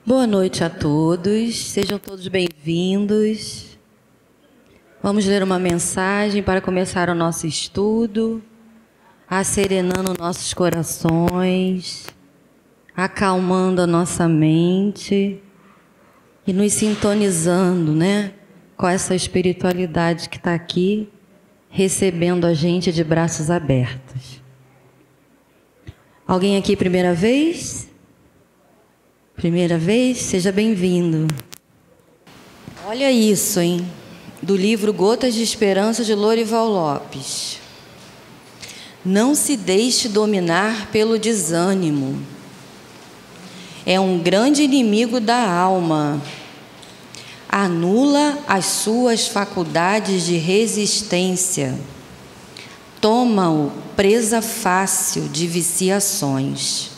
Boa noite a todos, sejam todos bem-vindos. Vamos ler uma mensagem para começar o nosso estudo, asserenando nossos corações, acalmando a nossa mente e nos sintonizando, com essa espiritualidade que está aqui, recebendo a gente de braços abertos. Alguém aqui primeira vez? Primeira vez? Seja bem-vindo. Olha isso, hein? Do livro Gotas de Esperança, de Lorival Lopes. Não se deixe dominar pelo desânimo. É um grande inimigo da alma. Anula as suas faculdades de resistência. Toma-o presa fácil de viciações.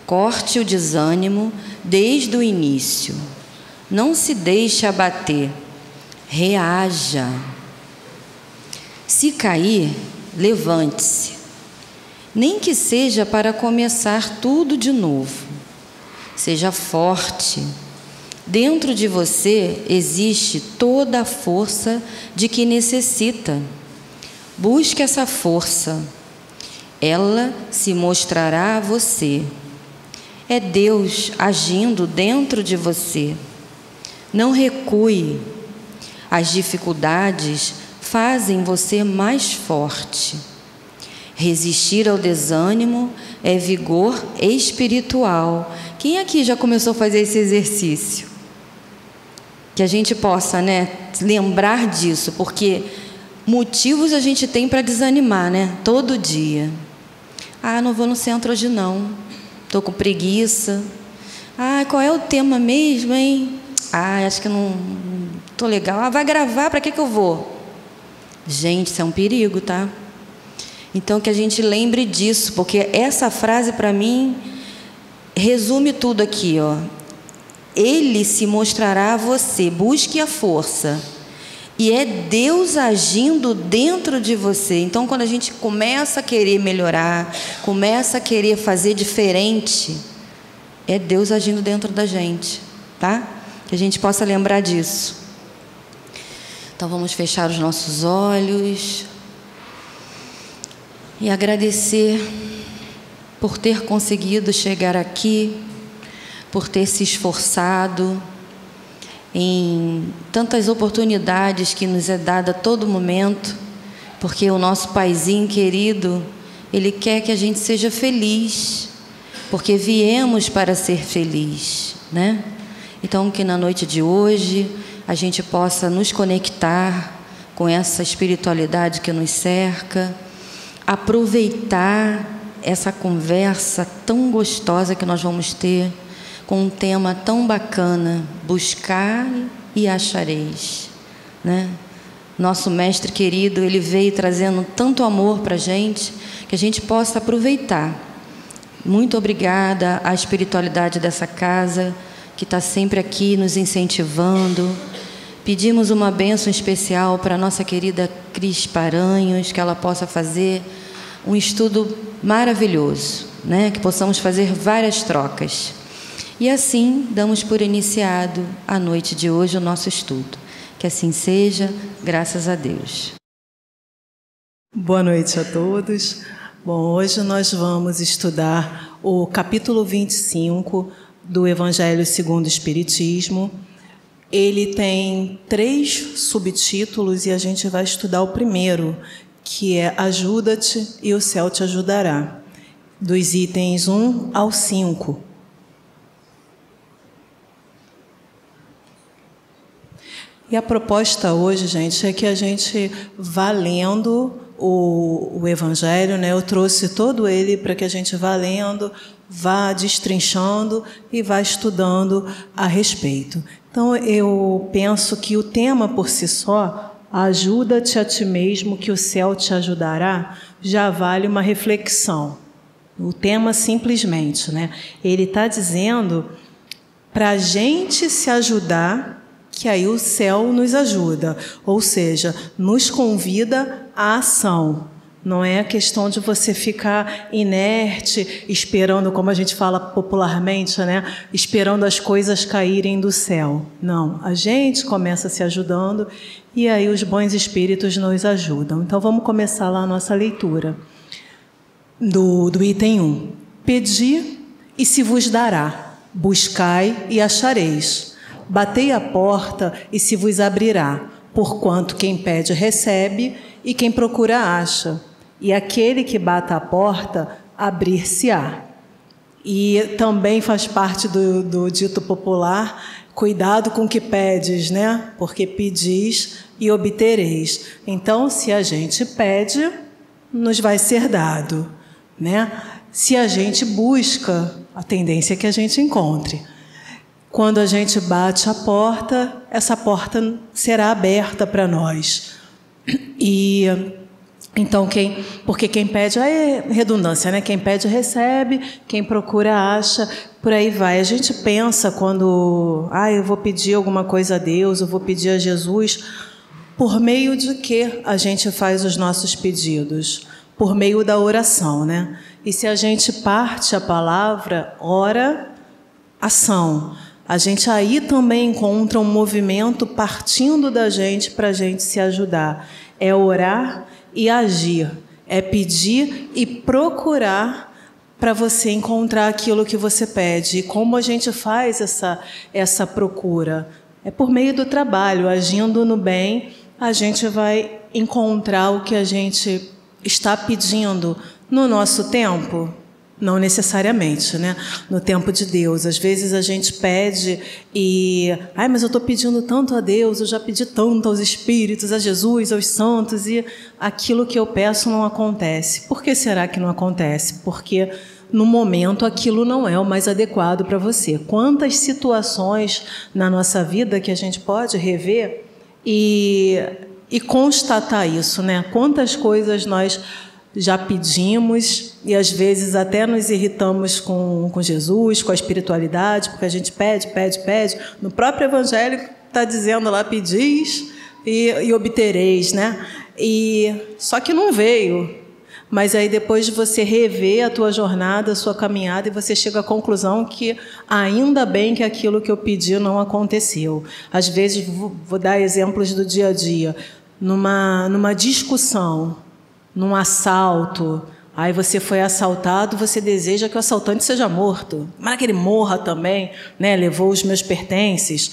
Corte o desânimo desde o início. Não se deixe abater. Reaja. Se cair, levante-se. Nem que seja para começar tudo de novo. Seja forte. Dentro de você existe toda a força de que necessita. Busque essa força. Ela se mostrará a você. É Deus agindo dentro de você. Não recue. As dificuldades fazem você mais forte. Resistir ao desânimo é vigor espiritual. Quem aqui já começou a fazer esse exercício? Que a gente possa, lembrar disso, porque motivos a gente tem para desanimar, todo dia. Não vou no centro hoje não. Estou com preguiça. Qual é o tema mesmo, hein? Acho que não estou legal. Vai gravar, para que eu vou? Gente, isso é um perigo, tá? Então, que a gente lembre disso, porque essa frase, para mim, resume tudo aqui, ó. Ele se mostrará a você. Busque a força. E é Deus agindo dentro de você. Então, quando a gente começa a querer melhorar, começa a querer fazer diferente, é Deus agindo dentro da gente, tá? Que a gente possa lembrar disso. Então, vamos fechar os nossos olhos e agradecer por ter conseguido chegar aqui, por ter se esforçado em tantas oportunidades que nos é dada a todo momento, porque o nosso paizinho querido, ele quer que a gente seja feliz, porque viemos para ser feliz, Então, que na noite de hoje a gente possa nos conectar com essa espiritualidade que nos cerca, aproveitar essa conversa tão gostosa que nós vamos ter, com um tema tão bacana, buscar e achareis, Nosso mestre querido, ele veio trazendo tanto amor para a gente, que a gente possa aproveitar. Muito obrigada à espiritualidade dessa casa, que está sempre aqui nos incentivando. Pedimos uma bênção especial para a nossa querida Cris Paranhos, que ela possa fazer um estudo maravilhoso, que possamos fazer várias trocas. E assim, damos por iniciado a noite de hoje o nosso estudo. Que assim seja, graças a Deus. Boa noite a todos. Bom, hoje nós vamos estudar o capítulo 25 do Evangelho segundo o Espiritismo. Ele tem 3 subtítulos e a gente vai estudar o primeiro, que é Ajuda-te e o céu te ajudará, dos itens 1 ao 5. E a proposta hoje, gente, é que a gente vá lendo o Evangelho, Eu trouxe todo ele para que a gente vá lendo, vá destrinchando e vá estudando a respeito. Então, eu penso que o tema por si só, ajuda-te a ti mesmo, que o céu te ajudará, já vale uma reflexão. O tema simplesmente, Ele está dizendo para a gente se ajudar, que aí o céu nos ajuda, ou seja, nos convida à ação. Não é questão de você ficar inerte, esperando, como a gente fala popularmente, né? Esperando as coisas caírem do céu. Não, a gente começa se ajudando e aí os bons espíritos nos ajudam. Então, vamos começar lá a nossa leitura do item 1. Pedi e se vos dará, buscai e achareis, batei a porta e se vos abrirá, porquanto quem pede recebe e quem procura acha. E aquele que bata a porta, abrir-se-á. E também faz parte do dito popular, cuidado com o que pedes, né? Porque pedis e obtereis. Então, se a gente pede, nos vai ser dado, né? Se a gente busca, a tendência é que a gente encontre. Quando a gente bate a porta, essa porta será aberta para nós. Então, porque quem pede, é redundância, né? Quem pede recebe, quem procura acha, por aí vai. A gente pensa quando, eu vou pedir alguma coisa a Deus, eu vou pedir a Jesus, por meio de que a gente faz os nossos pedidos? Por meio da oração, né? E se a gente parte a palavra, ora, ação. A gente aí também encontra um movimento partindo da gente para a gente se ajudar. É orar e agir, é pedir e procurar para você encontrar aquilo que você pede. E como a gente faz essa procura? É por meio do trabalho, agindo no bem, a gente vai encontrar o que a gente está pedindo no nosso tempo. Não necessariamente, né? No tempo de Deus. Às vezes a gente pede e... mas eu estou pedindo tanto a Deus, eu já pedi tanto aos Espíritos, a Jesus, aos santos, e aquilo que eu peço não acontece. Por que será que não acontece? Porque no momento aquilo não é o mais adequado para você. Quantas situações na nossa vida que a gente pode rever e constatar isso, né? Quantas coisas nós já pedimos e às vezes até nos irritamos com Jesus, com a espiritualidade, porque a gente pede. No próprio Evangelho está dizendo lá, pedis e obtereis, né? Só que não veio. Mas aí depois de você rever a tua jornada, a sua caminhada, e você chega à conclusão que ainda bem que aquilo que eu pedi não aconteceu. Às vezes, vou dar exemplos do dia a dia, numa discussão, num assalto, aí você foi assaltado, você deseja que o assaltante seja morto, mas que ele morra também, né? Levou os meus pertences.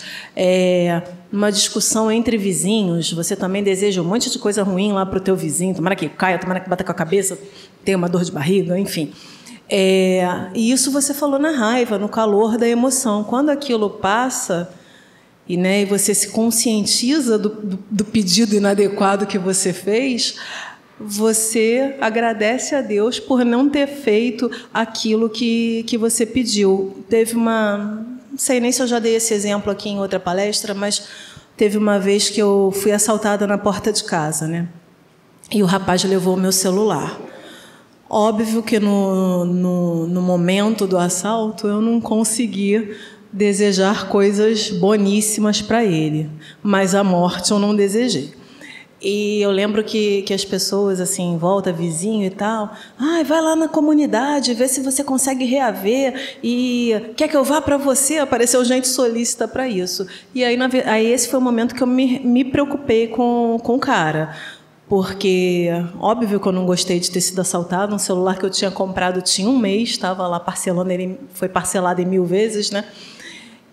Numa discussão entre vizinhos, você também deseja um monte de coisa ruim lá para o teu vizinho, tomara que caia, tomara que bata com a cabeça, tenha uma dor de barriga, enfim. E isso você falou na raiva, no calor da emoção. Quando aquilo passa e você se conscientiza do pedido inadequado que você fez, você agradece a Deus por não ter feito aquilo que você pediu. Teve não sei nem se eu já dei esse exemplo aqui em outra palestra, mas teve uma vez que eu fui assaltada na porta de casa, né? E o rapaz levou o meu celular. Óbvio que no momento do assalto eu não consegui desejar coisas boníssimas para ele, mas a morte eu não desejei. E eu lembro que as pessoas, assim, em volta, vizinho e tal, vai lá na comunidade, vê se você consegue reaver, e quer que eu vá para você? Apareceu gente solícita para isso. E aí esse foi o momento que eu me preocupei com o cara, porque, óbvio que eu não gostei de ter sido assaltado, um celular que eu tinha comprado tinha um mês, estava lá parcelando, ele foi parcelado em 1000 vezes, né?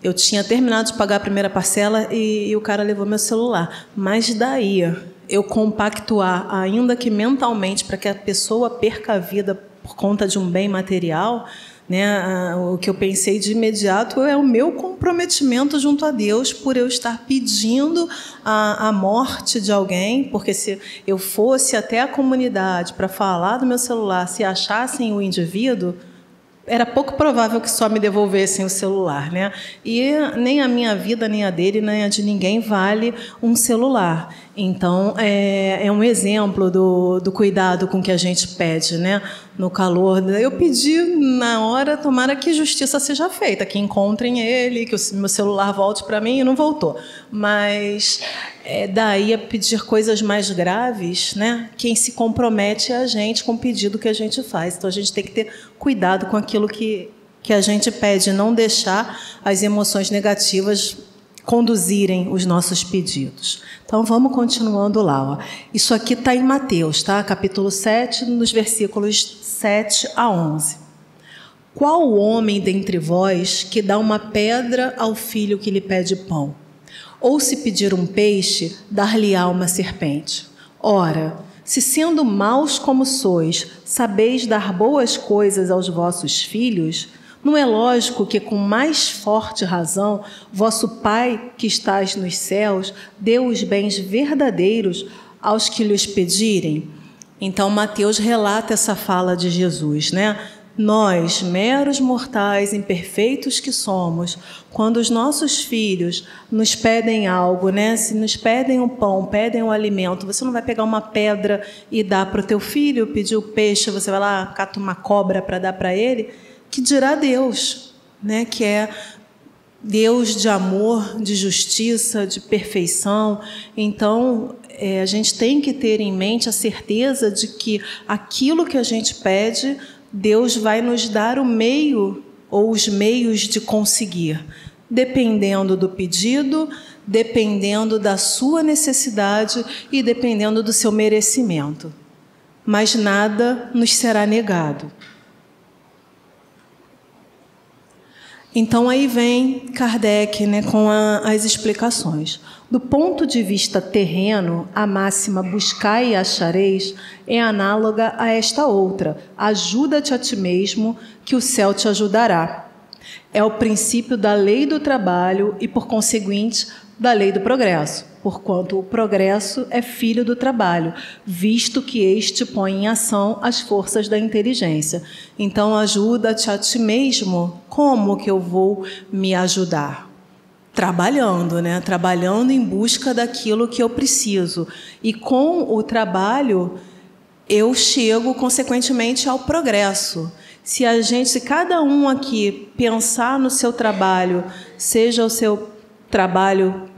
Eu tinha terminado de pagar a primeira parcela e o cara levou meu celular. Mas daí eu compactuar, ainda que mentalmente, para que a pessoa perca a vida por conta de um bem material, né? O que eu pensei de imediato é o meu comprometimento junto a Deus por eu estar pedindo a morte de alguém, porque se eu fosse até a comunidade para falar do meu celular, se achassem o indivíduo, era pouco provável que só me devolvessem o celular, né? E nem a minha vida, nem a dele, nem a de ninguém vale um celular. Então, é um exemplo do cuidado com que a gente pede, né? no calor. Eu pedi na hora, tomara que justiça seja feita, que encontrem ele, que o meu celular volte para mim, e não voltou. Mas daí a pedir coisas mais graves, né? Quem se compromete é a gente com o pedido que a gente faz. Então a gente tem que ter cuidado com aquilo que a gente pede, não deixar as emoções negativas conduzirem os nossos pedidos. Então, vamos continuando lá. Ó. Isso aqui está em Mateus, tá? Capítulo 7, nos versículos 7 a 11. Qual o homem dentre vós que dá uma pedra ao filho que lhe pede pão? Ou se pedir um peixe, dar-lhe-á uma serpente? Ora, se sendo maus como sois, sabeis dar boas coisas aos vossos filhos, não é lógico que, com mais forte razão, vosso Pai, que estás nos céus, dê os bens verdadeiros aos que lhes pedirem? Então, Mateus relata essa fala de Jesus, né? Nós, meros mortais imperfeitos que somos, quando os nossos filhos nos pedem algo, né? Se nos pedem um pão, pedem um alimento, você não vai pegar uma pedra e dar para o teu filho, pedir o peixe, você vai lá, cata uma cobra para dar para ele? Que dirá Deus, né? Que é Deus de amor, de justiça, de perfeição. Então, a gente tem que ter em mente a certeza de que aquilo que a gente pede, Deus vai nos dar o meio ou os meios de conseguir, dependendo do pedido, dependendo da sua necessidade e dependendo do seu merecimento. Mas nada nos será negado. Então, aí vem Kardec, né, com as explicações. Do ponto de vista terreno, a máxima buscai e achareis é análoga a esta outra: ajuda-te a ti mesmo, que o céu te ajudará. É o princípio da lei do trabalho e, por conseguinte, da lei do progresso, porquanto o progresso é filho do trabalho, visto que este põe em ação as forças da inteligência. Então, ajuda-te a ti mesmo. Como que eu vou me ajudar? Trabalhando, né? Trabalhando em busca daquilo que eu preciso. E com o trabalho, eu chego, consequentemente, ao progresso. Se cada um aqui pensar no seu trabalho, seja o seu trabalho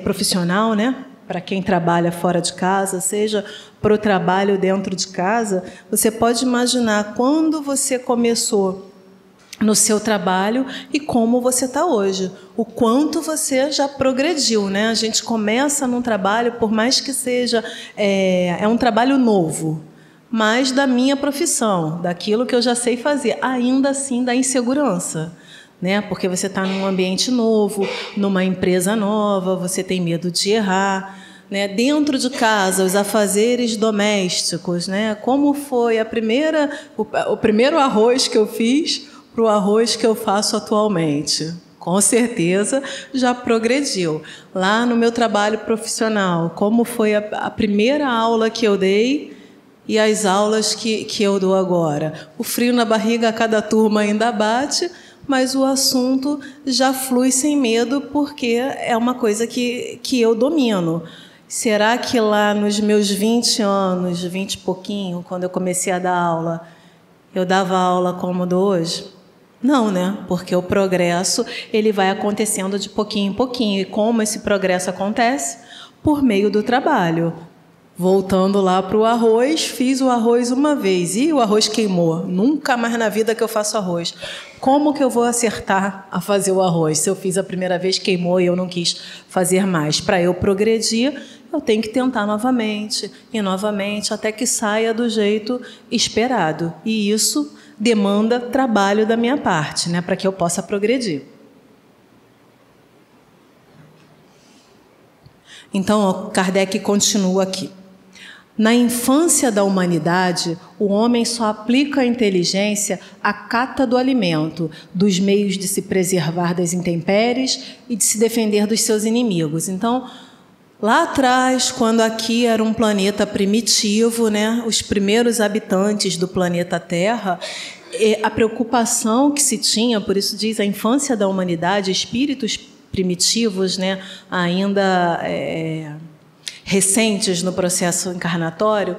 profissional, né? Para quem trabalha fora de casa, seja para o trabalho dentro de casa, você pode imaginar quando você começou no seu trabalho e como você está hoje, o quanto você já progrediu, né? A gente começa num trabalho, por mais que seja um trabalho novo, mas da minha profissão, daquilo que eu já sei fazer, ainda assim dá insegurança, né? Porque você está num ambiente novo, numa empresa nova, você tem medo de errar, né? Dentro de casa, os afazeres domésticos, né? Como foi o primeiro arroz que eu fiz para o arroz que eu faço atualmente? Com certeza já progrediu. Lá no meu trabalho profissional, como foi a primeira aula que eu dei e as aulas que eu dou agora? O frio na barriga a cada turma ainda bate, mas o assunto já flui sem medo, porque é uma coisa que eu domino. Será que lá nos meus 20 anos, 20 e pouquinho, quando eu comecei a dar aula, eu dava aula como dou hoje? Não, né? Porque o progresso ele vai acontecendo de pouquinho em pouquinho. E como esse progresso acontece? Por meio do trabalho. Voltando lá para o arroz, fiz o arroz uma vez e o arroz queimou. Nunca mais na vida que eu faço arroz. Como que eu vou acertar a fazer o arroz? Se eu fiz a primeira vez, queimou e eu não quis fazer mais. Para eu progredir, eu tenho que tentar novamente e novamente, até que saia do jeito esperado. E isso demanda trabalho da minha parte, né, para que eu possa progredir. Então, Kardec continua aqui. Na infância da humanidade, o homem só aplica a inteligência à cata do alimento, dos meios de se preservar das intempéries e de se defender dos seus inimigos. Então, lá atrás, quando aqui era um planeta primitivo, né, os primeiros habitantes do planeta Terra, a preocupação que se tinha, por isso diz a infância da humanidade, espíritos primitivos, né, ainda recentes no processo encarnatório,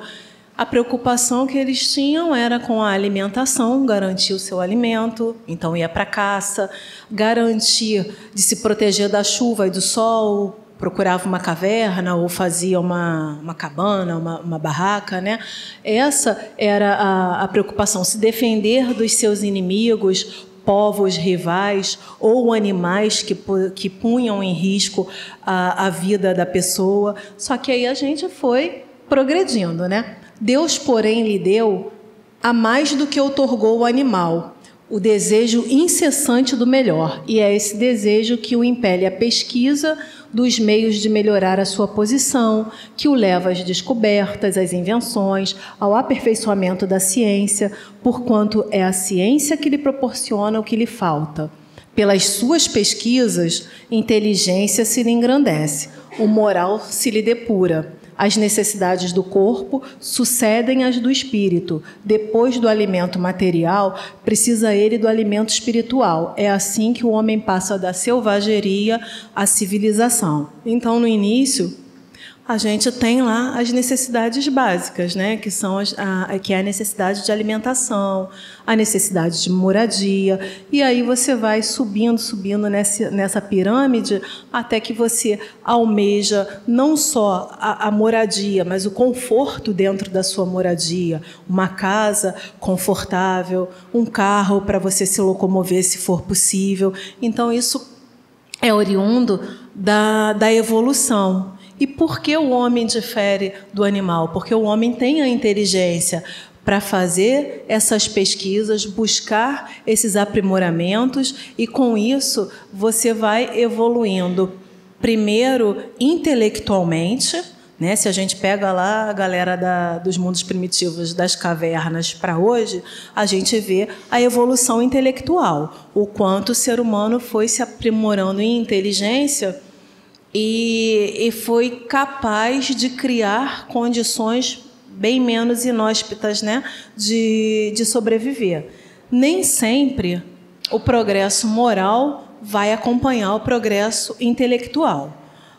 a preocupação que eles tinham era com a alimentação, garantir o seu alimento, então ia para a caça, garantir de se proteger da chuva e do sol, procurava uma caverna ou fazia uma cabana, uma barraca, né? Essa era a preocupação, se defender dos seus inimigos, povos rivais ou animais que punham em risco a vida da pessoa. Só que aí a gente foi progredindo, né? Deus, porém, lhe deu a mais do que outorgou o animal, o desejo incessante do melhor, e é esse desejo que o impele à pesquisa dos meios de melhorar a sua posição, que o leva às descobertas, às invenções, ao aperfeiçoamento da ciência, porquanto é a ciência que lhe proporciona o que lhe falta. Pelas suas pesquisas, inteligência se lhe engrandece, o moral se lhe depura. As necessidades do corpo sucedem às do espírito. Depois do alimento material, precisa ele do alimento espiritual. É assim que o homem passa da selvageria à civilização. Então, no início, a gente tem lá as necessidades básicas, né? Que é a necessidade de alimentação, a necessidade de moradia, e aí você vai subindo nessa pirâmide até que você almeja não só a moradia, mas o conforto dentro da sua moradia, uma casa confortável, um carro para você se locomover se for possível. Então isso é oriundo da evolução. E por que o homem difere do animal? Porque o homem tem a inteligência para fazer essas pesquisas, buscar esses aprimoramentos, e com isso você vai evoluindo, primeiro intelectualmente, né? Se a gente pega lá a galera dos mundos primitivos, das cavernas para hoje, a gente vê a evolução intelectual, o quanto o ser humano foi se aprimorando em inteligência e foi capaz de criar condições bem menos inóspitas, né, de sobreviver. Nem sempre o progresso moral vai acompanhar o progresso intelectual,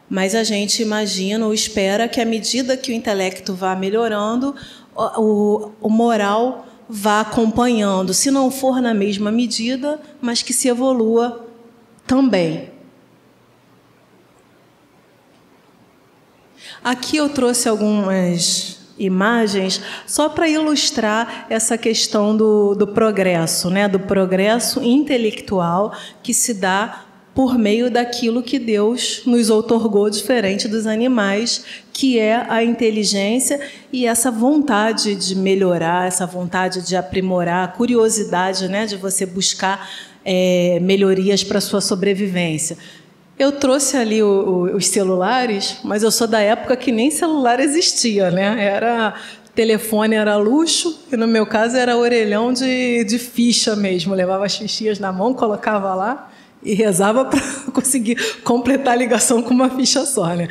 mas a gente imagina ou espera que, à medida que o intelecto vá melhorando, o moral vá acompanhando, se não for na mesma medida, mas que se evolua também. Aqui eu trouxe algumas imagens só para ilustrar essa questão do progresso, né? Do progresso intelectual que se dá por meio daquilo que Deus nos outorgou diferente dos animais, que é a inteligência e essa vontade de melhorar, essa vontade de aprimorar, a curiosidade, né? De você buscar melhorias para a sua sobrevivência. Eu trouxe ali os celulares, mas eu sou da época que nem celular existia, né? Telefone era luxo, e no meu caso era orelhão de ficha mesmo. Eu levava as fichinhas na mão, colocava lá e rezava para conseguir completar a ligação com uma ficha só, né?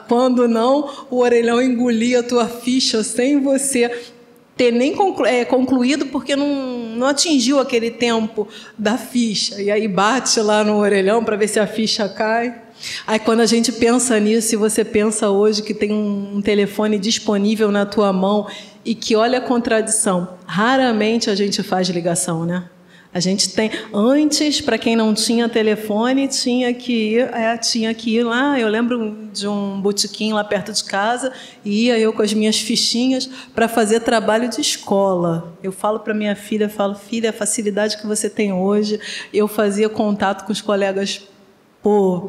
Quando não, o orelhão engolia a tua ficha sem você ter nem concluído, porque não atingiu aquele tempo da ficha. E aí bate lá no orelhão para ver se a ficha cai. Aí quando a gente pensa nisso, e você pensa hoje que tem um telefone disponível na tua mão e que, olha a contradição, raramente a gente faz ligação, né? A gente tem, antes, para quem não tinha telefone, tinha que ir lá. Eu lembro de um botequim lá perto de casa, e ia eu com as minhas fichinhas para fazer trabalho de escola. Eu falo para minha filha, filha, a facilidade que você tem hoje. Eu fazia contato com os colegas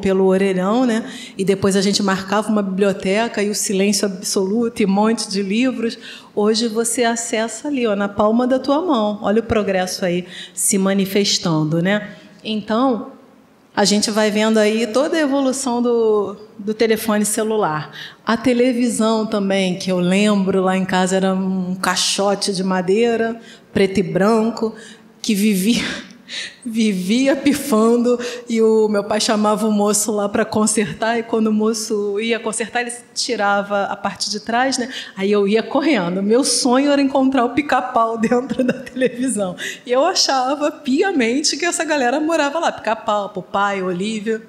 pelo orelhão, né? E depois a gente marcava uma biblioteca e o silêncio absoluto e um monte de livros. Hoje você acessa ali, na palma da tua mão. Olha o progresso aí se manifestando, né? Então, a gente vai vendo aí toda a evolução do telefone celular. A televisão também, que eu lembro lá em casa, era um caixote de madeira, preto e branco, que vivia pifando, e o meu pai chamava o moço lá para consertar, e quando o moço ia consertar, ele tirava a parte de trás, né? Aí eu ia correndo. Meu sonho era encontrar o Pica-Pau dentro da televisão. E eu achava piamente que essa galera morava lá, Pica-Pau, Popeye, Olívia.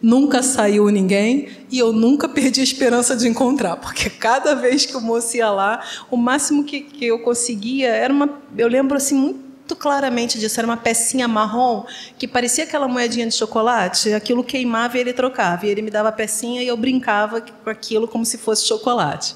nunca saiu ninguém e eu nunca perdi a esperança de encontrar, porque cada vez que o moço ia lá, o máximo que eu conseguia era eu lembro assim muito claramente disso, era uma pecinha marrom que parecia aquela moedinha de chocolate, aquilo queimava e ele trocava, e ele me dava a pecinha e eu brincava com aquilo como se fosse chocolate.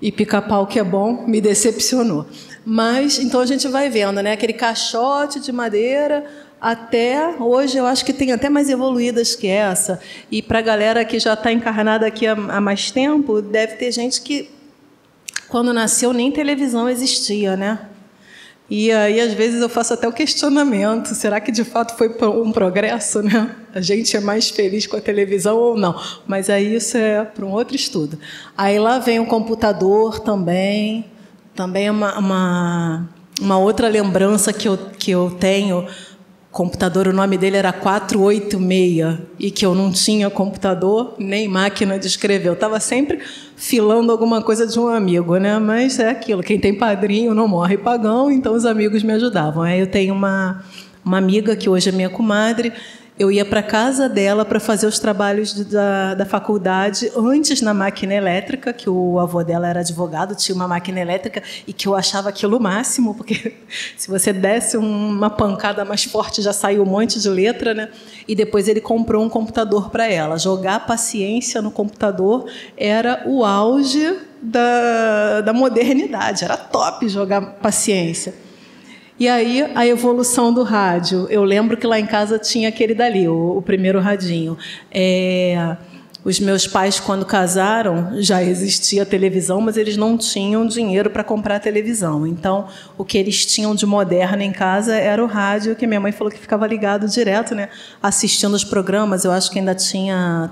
E pica-pau, que é bom, me decepcionou. Mas, então a gente vai vendo, né? Aquele caixote de madeira, até hoje eu acho que tem até mais evoluídas que essa. E para a galera que já está encarnada aqui há mais tempo, deve ter gente que, quando nasceu, nem televisão existia, né? E aí, às vezes, eu faço até o questionamento, será que, de fato, foi um progresso, né? A gente é mais feliz com a televisão ou não? Mas aí isso é para um outro estudo. Aí lá vem o computador também é uma outra lembrança que eu tenho. Computador, o nome dele era 486, e que eu não tinha computador nem máquina de escrever. Eu estava sempre filando alguma coisa de um amigo, né? Mas é aquilo, quem tem padrinho não morre pagão, então os amigos me ajudavam. Aí eu tenho uma amiga que hoje é minha comadre. Eu ia para a casa dela para fazer os trabalhos da faculdade, antes na máquina elétrica, que o avô dela era advogado, tinha uma máquina elétrica, e que eu achava aquilo o máximo, porque se você desse uma pancada mais forte, já saiu um monte de letra, né? E depois ele comprou um computador para ela. Jogar paciência no computador era o auge da modernidade, era top jogar paciência. E aí, a evolução do rádio. Eu lembro que lá em casa tinha aquele dali, o primeiro radinho. Os meus pais, quando casaram, já existia televisão, mas eles não tinham dinheiro para comprar televisão. Então, o que eles tinham de moderno em casa era o rádio, que minha mãe falou que ficava ligado direto, né, assistindo os programas. Eu acho que ainda tinha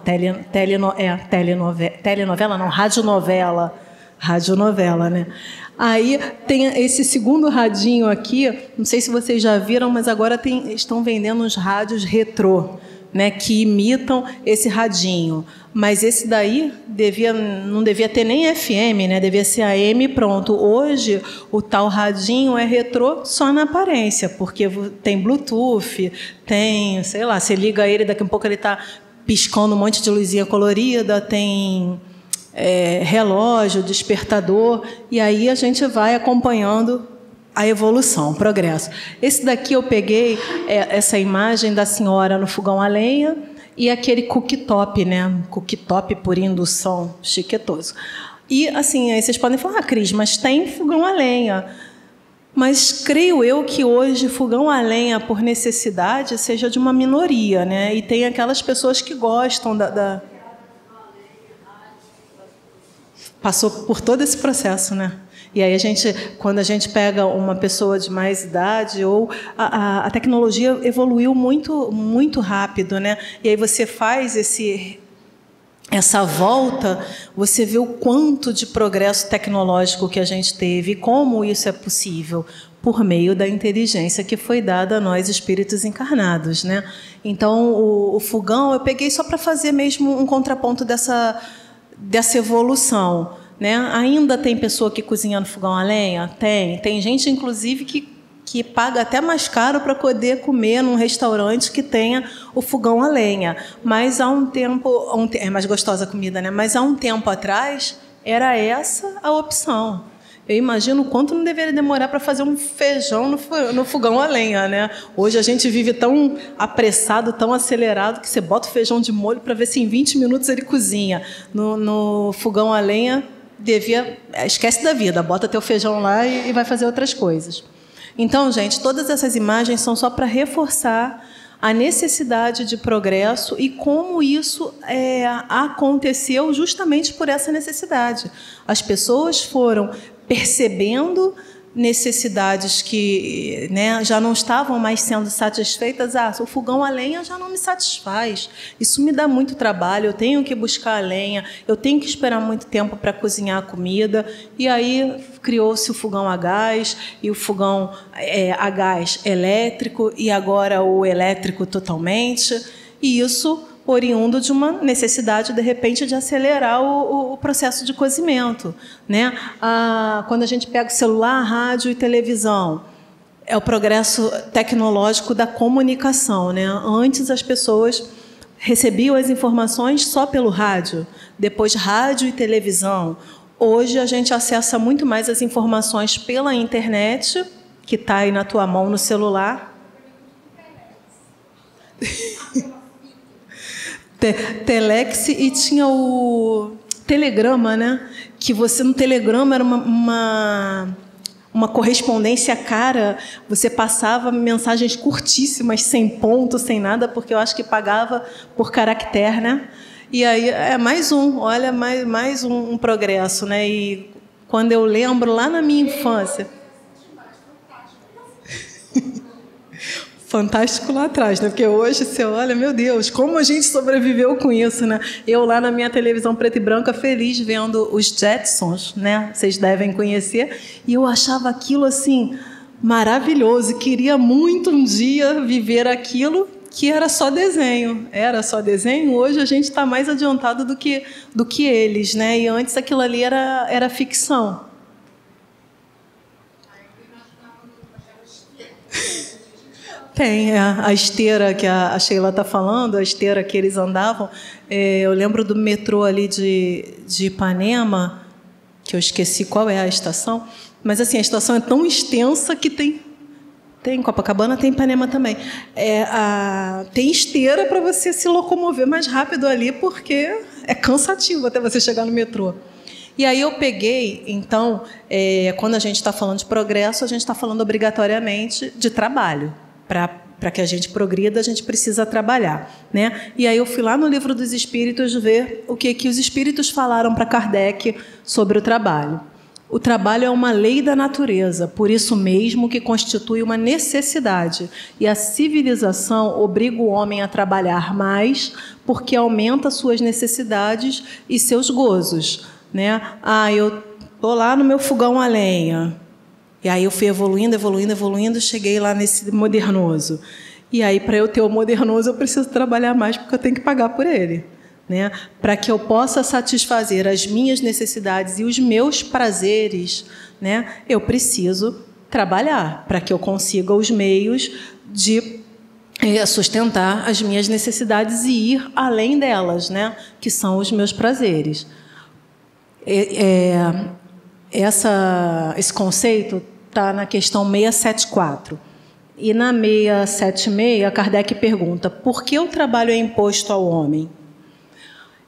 radionovela, né? Aí tem esse segundo radinho aqui, não sei se vocês já viram, mas agora estão vendendo uns rádios retrô, né, que imitam esse radinho. Mas esse daí não devia ter nem FM, né, devia ser AM, pronto. Hoje, o tal radinho é retrô só na aparência, porque tem Bluetooth, tem, sei lá, você liga ele, daqui a pouco ele está piscando um monte de luzinha colorida, tem relógio, despertador, e aí a gente vai acompanhando a evolução, o progresso. Esse daqui eu peguei essa imagem da senhora no fogão a lenha e aquele cooktop, né? Cooktop por indução, chiquetoso. E assim, aí vocês podem falar, Cris, mas tem fogão a lenha. Mas creio eu que hoje fogão a lenha por necessidade seja de uma minoria, né? E tem aquelas pessoas que gostam passou por todo esse processo, né? E aí quando a gente pega uma pessoa de mais idade, ou a tecnologia evoluiu muito, muito rápido, né? E aí você faz essa volta, você vê o quanto de progresso tecnológico que a gente teve e como isso é possível por meio da inteligência que foi dada a nós, espíritos encarnados, né? Então, o fogão eu peguei só para fazer mesmo um contraponto dessa evolução, né? Ainda tem pessoa que cozinha no fogão a lenha? Tem gente, inclusive, que paga até mais caro para poder comer num restaurante que tenha o fogão a lenha. Mas há um tempo... É mais gostosa a comida, né? Mas há um tempo atrás, era essa a opção. Eu imagino o quanto não deveria demorar para fazer um feijão no fogão a lenha, né? Hoje a gente vive tão apressado, tão acelerado, que você bota o feijão de molho para ver se em 20 minutos ele cozinha. No fogão a lenha, esquece da vida, bota teu feijão lá e vai fazer outras coisas. Então, gente, todas essas imagens são só para reforçar a necessidade de progresso e como isso aconteceu justamente por essa necessidade. As pessoas foram percebendo necessidades que, né, já não estavam mais sendo satisfeitas. O fogão a lenha já não me satisfaz, isso me dá muito trabalho, eu tenho que buscar a lenha, eu tenho que esperar muito tempo para cozinhar a comida. E aí criou-se o fogão a gás e o fogão a gás elétrico e agora o elétrico totalmente, e isso oriundo de uma necessidade, de repente, de acelerar o processo de cozimento, né? Quando a gente pega o celular, rádio e televisão, é o progresso tecnológico da comunicação, né? Antes as pessoas recebiam as informações só pelo rádio, depois rádio e televisão. Hoje a gente acessa muito mais as informações pela internet, que está aí na tua mão no celular. Telex, e tinha o telegrama, né? Que você no telegrama era uma correspondência cara, você passava mensagens curtíssimas, sem ponto, sem nada, porque eu acho que pagava por caractere, né? E aí é mais um progresso, né? E quando eu lembro lá na minha infância, fantástico lá atrás, né? Porque hoje você olha, meu Deus, como a gente sobreviveu com isso, né? Eu lá na minha televisão preta e branca, feliz, vendo os Jetsons, né? Vocês devem conhecer. E eu achava aquilo, assim, maravilhoso. Queria muito um dia viver aquilo, que era só desenho. Era só desenho. Hoje a gente está mais adiantado do que eles, né? E antes aquilo ali era ficção. Tem a esteira que a Sheila está falando, a esteira que eles andavam. Eu lembro do metrô ali de Ipanema, que eu esqueci qual é a estação, mas assim, a estação é tão extensa que tem em Copacabana, tem em Ipanema também. Tem esteira para você se locomover mais rápido ali, porque é cansativo até você chegar no metrô. E aí eu peguei, então, quando a gente está falando de progresso, a gente está falando obrigatoriamente de trabalho. Para que a gente progrida, a gente precisa trabalhar, né? E aí eu fui lá no Livro dos Espíritos ver o que os Espíritos falaram para Kardec sobre o trabalho. O trabalho é uma lei da natureza, por isso mesmo que constitui uma necessidade. E a civilização obriga o homem a trabalhar mais, porque aumenta suas necessidades e seus gozos, né? Eu estou lá no meu fogão a lenha. E aí eu fui evoluindo, cheguei lá nesse modernoso. E aí, para eu ter o modernoso, eu preciso trabalhar mais, porque eu tenho que pagar por ele, né? Para que eu possa satisfazer as minhas necessidades e os meus prazeres, né? Eu preciso trabalhar, para que eu consiga os meios de sustentar as minhas necessidades e ir além delas, né? Que são os meus prazeres. Esse conceito está na questão 674. E na 676, Kardec pergunta: por que o trabalho é imposto ao homem?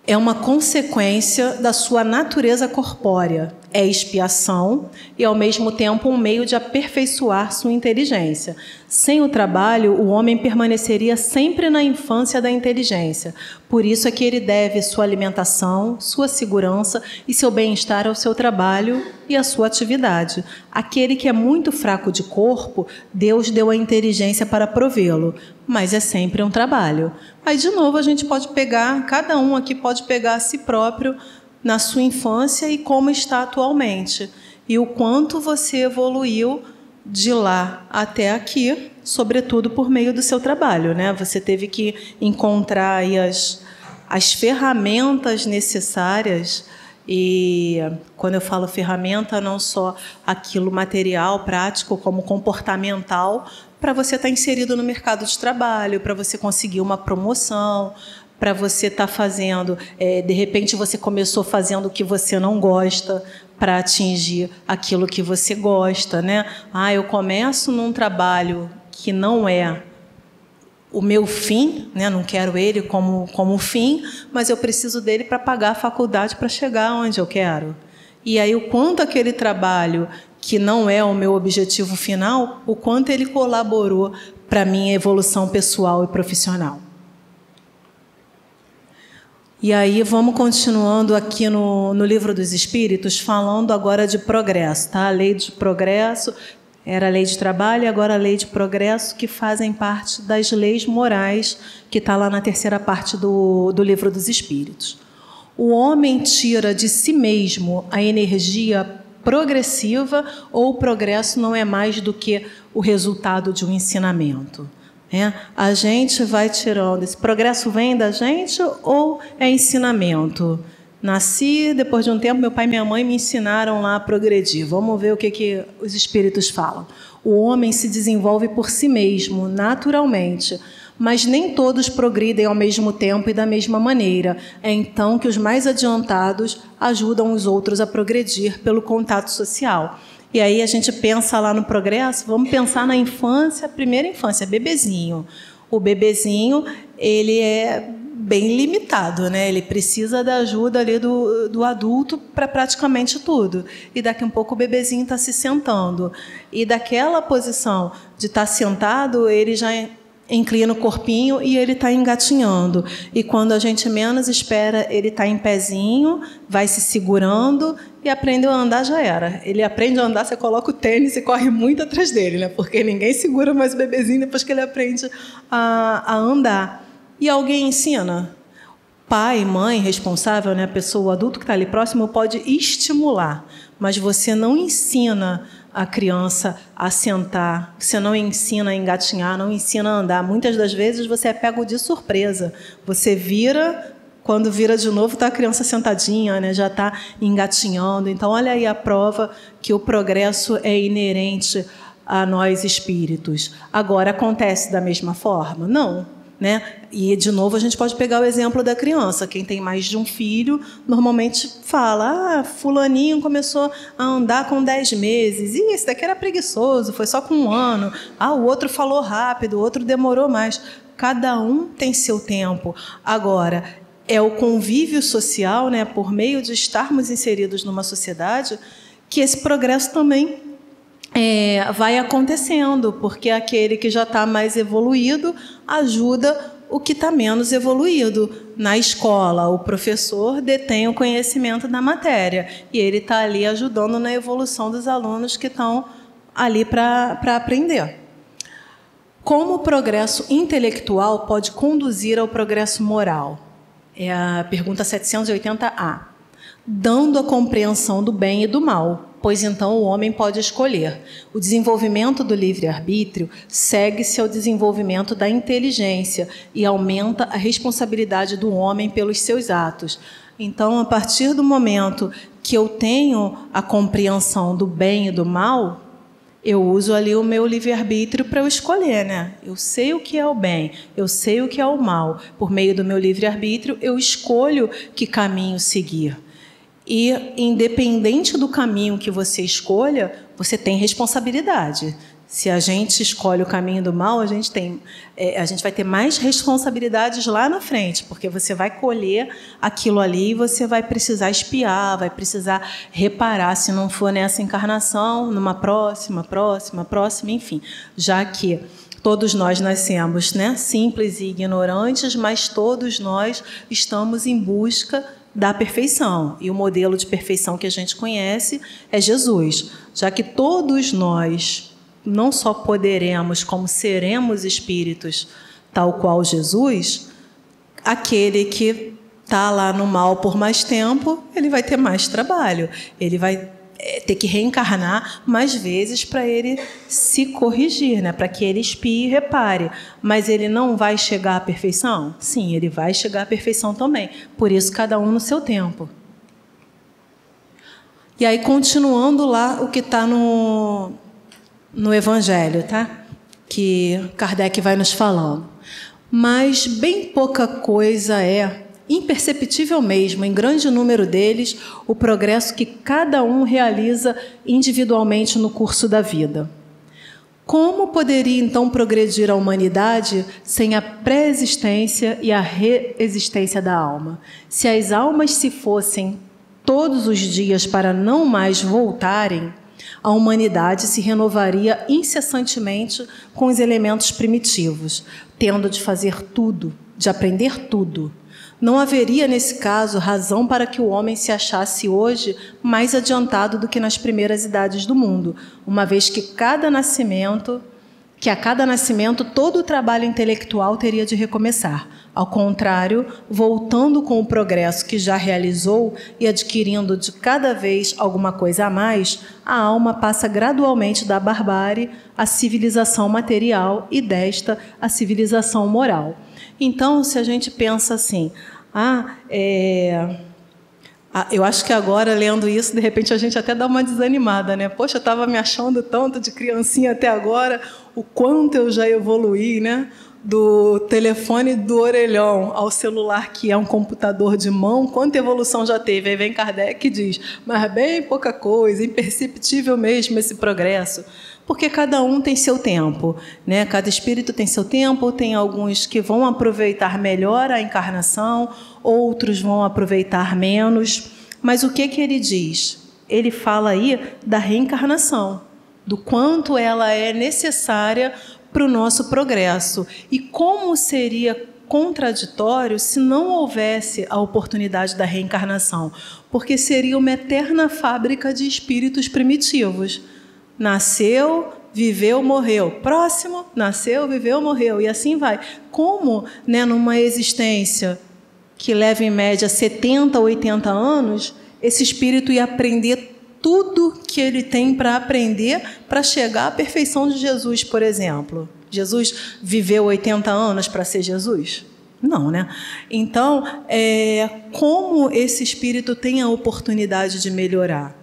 É uma consequência da sua natureza corpórea. É expiação e, ao mesmo tempo, um meio de aperfeiçoar sua inteligência. Sem o trabalho, o homem permaneceria sempre na infância da inteligência. Por isso é que ele deve sua alimentação, sua segurança e seu bem-estar ao seu trabalho e à sua atividade. Aquele que é muito fraco de corpo, Deus deu a inteligência para provê-lo, mas é sempre um trabalho. Aí, de novo, a gente pode pegar, cada um aqui pode pegar a si próprio na sua infância e como está atualmente. E o quanto você evoluiu de lá até aqui, sobretudo por meio do seu trabalho, né? Você teve que encontrar aí as ferramentas necessárias. E quando eu falo ferramenta, não só aquilo material, prático, como comportamental, para você estar inserido no mercado de trabalho, para você conseguir uma promoção, para você estar fazendo, de repente você começou fazendo o que você não gosta para atingir aquilo que você gosta, né? Eu começo num trabalho que não é o meu fim, né? Não quero ele como fim, mas eu preciso dele para pagar a faculdade para chegar onde eu quero. E aí o quanto aquele trabalho que não é o meu objetivo final, o quanto ele colaborou para a minha evolução pessoal e profissional. E aí vamos continuando aqui no Livro dos Espíritos, falando agora de progresso, tá? A lei de progresso era a lei de trabalho e agora a lei de progresso, que fazem parte das leis morais, que está lá na terceira parte do Livro dos Espíritos. O homem tira de si mesmo a energia progressiva, ou o progresso não é mais do que o resultado de um ensinamento? A gente vai tirando. Esse progresso vem da gente ou é ensinamento? Nasci, depois de um tempo, meu pai e minha mãe me ensinaram lá a progredir. Vamos ver o que os espíritos falam. O homem se desenvolve por si mesmo, naturalmente, mas nem todos progridem ao mesmo tempo e da mesma maneira. É então que os mais adiantados ajudam os outros a progredir pelo contato social. E aí a gente pensa lá no progresso, vamos pensar na infância, primeira infância, bebezinho. O bebezinho, ele é bem limitado, né? Ele precisa da ajuda ali do adulto para praticamente tudo. E daqui a pouco o bebezinho está se sentando. E daquela posição de estar sentado, ele já inclina o corpinho e ele está engatinhando. E quando a gente menos espera, ele está em pezinho, vai se segurando e aprendeu a andar, já era. Ele aprende a andar, você coloca o tênis e corre muito atrás dele, né? Porque ninguém segura mais o bebezinho depois que ele aprende a andar. E alguém ensina? Pai, mãe, responsável, né? A pessoa, o adulto que está ali próximo pode estimular, mas você não ensina a criança a sentar, você não ensina a engatinhar, não ensina a andar. Muitas das vezes você é pego de surpresa. Você vira, quando vira de novo, está a criança sentadinha, né? Já está engatinhando. Então, olha aí a prova que o progresso é inerente a nós espíritos. Agora, acontece da mesma forma? Não. Né? E, de novo, a gente pode pegar o exemplo da criança. Quem tem mais de um filho, normalmente fala, fulaninho começou a andar com 10 meses. Ih, esse daqui era preguiçoso, foi só com 1 ano. O outro falou rápido, o outro demorou mais. Cada um tem seu tempo. Agora, é o convívio social, né, por meio de estarmos inseridos numa sociedade, que esse progresso também vai acontecendo, porque aquele que já está mais evoluído ajuda o que está menos evoluído. Na escola, o professor detém o conhecimento da matéria e ele está ali ajudando na evolução dos alunos que estão ali para aprender. Como o progresso intelectual pode conduzir ao progresso moral? É a pergunta 780A. Dando a compreensão do bem e do mal, pois então o homem pode escolher. O desenvolvimento do livre-arbítrio segue-se ao desenvolvimento da inteligência e aumenta a responsabilidade do homem pelos seus atos. Então, a partir do momento que eu tenho a compreensão do bem e do mal, eu uso ali o meu livre-arbítrio para eu escolher, né? Eu sei o que é o bem, eu sei o que é o mal. Por meio do meu livre-arbítrio, eu escolho que caminho seguir. E, independente do caminho que você escolha, você tem responsabilidade. Se a gente escolhe o caminho do mal, a gente vai ter mais responsabilidades lá na frente, porque você vai colher aquilo ali e você vai precisar espiar, vai precisar reparar, se não for nessa encarnação, numa próxima, enfim. Já que todos nós nascemos, né, simples e ignorantes, mas todos nós estamos em busca da perfeição. E o modelo de perfeição que a gente conhece é Jesus. Já que todos nós não só poderemos, como seremos espíritos tal qual Jesus, aquele que está lá no mal por mais tempo, ele vai ter mais trabalho. Ele vai ter que reencarnar mais vezes para ele se corrigir, né? Para que ele espie e repare. Mas ele não vai chegar à perfeição? Sim, ele vai chegar à perfeição também. Por isso, cada um no seu tempo. E aí, continuando lá o que está no Evangelho, tá? Que Kardec vai nos falando. Mas bem pouca coisa imperceptível mesmo, em grande número deles, o progresso que cada um realiza individualmente no curso da vida. Como poderia, então, progredir a humanidade sem a pré-existência e a reexistência da alma? Se as almas se fossem todos os dias para não mais voltarem, a humanidade se renovaria incessantemente com os elementos primitivos, tendo de fazer tudo, de aprender tudo. Não haveria, nesse caso, razão para que o homem se achasse hoje mais adiantado do que nas primeiras idades do mundo, uma vez que a cada nascimento todo o trabalho intelectual teria de recomeçar. Ao contrário, voltando com o progresso que já realizou e adquirindo de cada vez alguma coisa a mais, a alma passa gradualmente da barbárie à civilização material e desta à civilização moral. Então, se a gente pensa assim, eu acho que agora, lendo isso, de repente a gente até dá uma desanimada, né? Poxa, eu estava me achando tanto de criancinha até agora, o quanto eu já evoluí, né? do telefone do orelhão ao celular, que é um computador de mão, quanta evolução já teve? Aí vem Kardec e diz, mas bem pouca coisa, imperceptível mesmo esse progresso. Porque cada um tem seu tempo, né? Cada espírito tem seu tempo, tem alguns que vão aproveitar melhor a encarnação, outros vão aproveitar menos. Mas o que ele diz? Ele fala aí da reencarnação, do quanto ela é necessária para o nosso progresso. E como seria contraditório se não houvesse a oportunidade da reencarnação? Porque seria uma eterna fábrica de espíritos primitivos. Nasceu, viveu, morreu. Próximo, nasceu, viveu, morreu. E assim vai. Como, né, numa existência que leva em média 70, 80 anos, esse espírito ia aprender tudo que ele tem para aprender para chegar à perfeição de Jesus, por exemplo. Jesus viveu 80 anos para ser Jesus? Não, né? Então, como esse espírito tem a oportunidade de melhorar?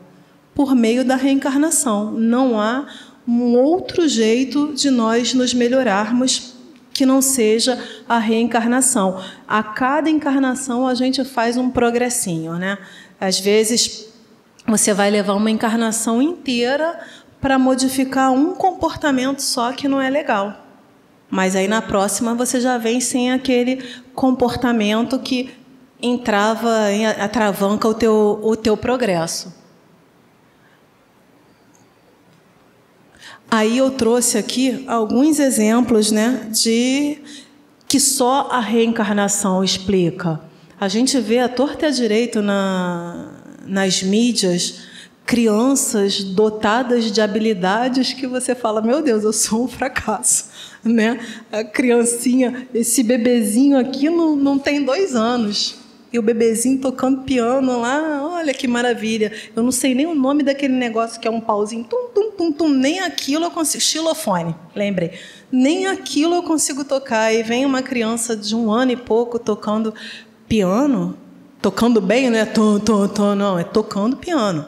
Por meio da reencarnação. Não há um outro jeito de nós nos melhorarmos que não seja a reencarnação. A cada encarnação a gente faz um progressinho, né? Às vezes você vai levar uma encarnação inteira para modificar um comportamento só que não é legal. Mas aí na próxima você já vem sem aquele comportamento que atravanca o teu progresso. Aí eu trouxe aqui alguns exemplos, né, de que só a reencarnação explica. A gente vê à torta e à direita nas mídias crianças dotadas de habilidades que você fala, meu Deus, eu sou um fracasso, né? A criancinha, esse bebezinho aqui não tem 2 anos. E o bebezinho tocando piano lá, olha que maravilha. Eu não sei nem o nome daquele negócio que é um pauzinho, tum, tum, tum, tum, nem aquilo eu consigo. Xilofone, lembrei. Nem aquilo eu consigo tocar. E vem uma criança de 1 ano e pouco tocando piano, tocando bem, né? Não, é tocando piano.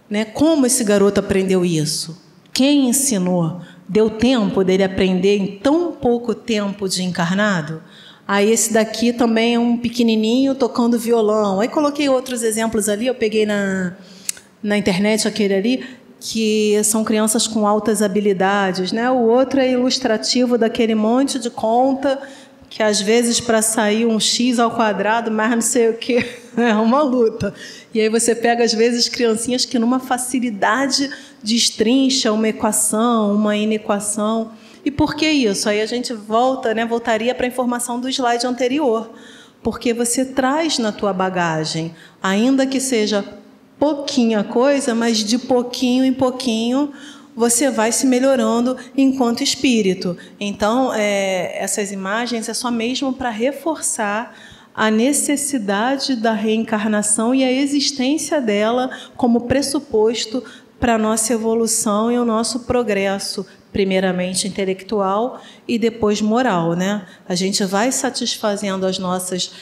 Né? Como esse garoto aprendeu isso? Quem ensinou? Deu tempo dele aprender em tão pouco tempo de encarnado? Aí esse daqui também é um pequenininho tocando violão. Aí coloquei outros exemplos ali, eu peguei na internet aquele ali, que são crianças com altas habilidades, né? O outro é ilustrativo daquele monte de conta, que às vezes para sair um x ao quadrado, mais não sei o que, é uma luta. E aí você pega às vezes criancinhas que numa facilidade destrincha uma equação, uma inequação. E por que isso? Aí a gente voltaria para a informação do slide anterior, porque você traz na tua bagagem, ainda que seja pouquinha coisa, mas de pouquinho em pouquinho você vai se melhorando enquanto espírito. Então, essas imagens é só mesmo para reforçar a necessidade da reencarnação e a existência dela como pressuposto para a nossa evolução e o nosso progresso, primeiramente intelectual e depois moral, né? A gente vai satisfazendo as nossas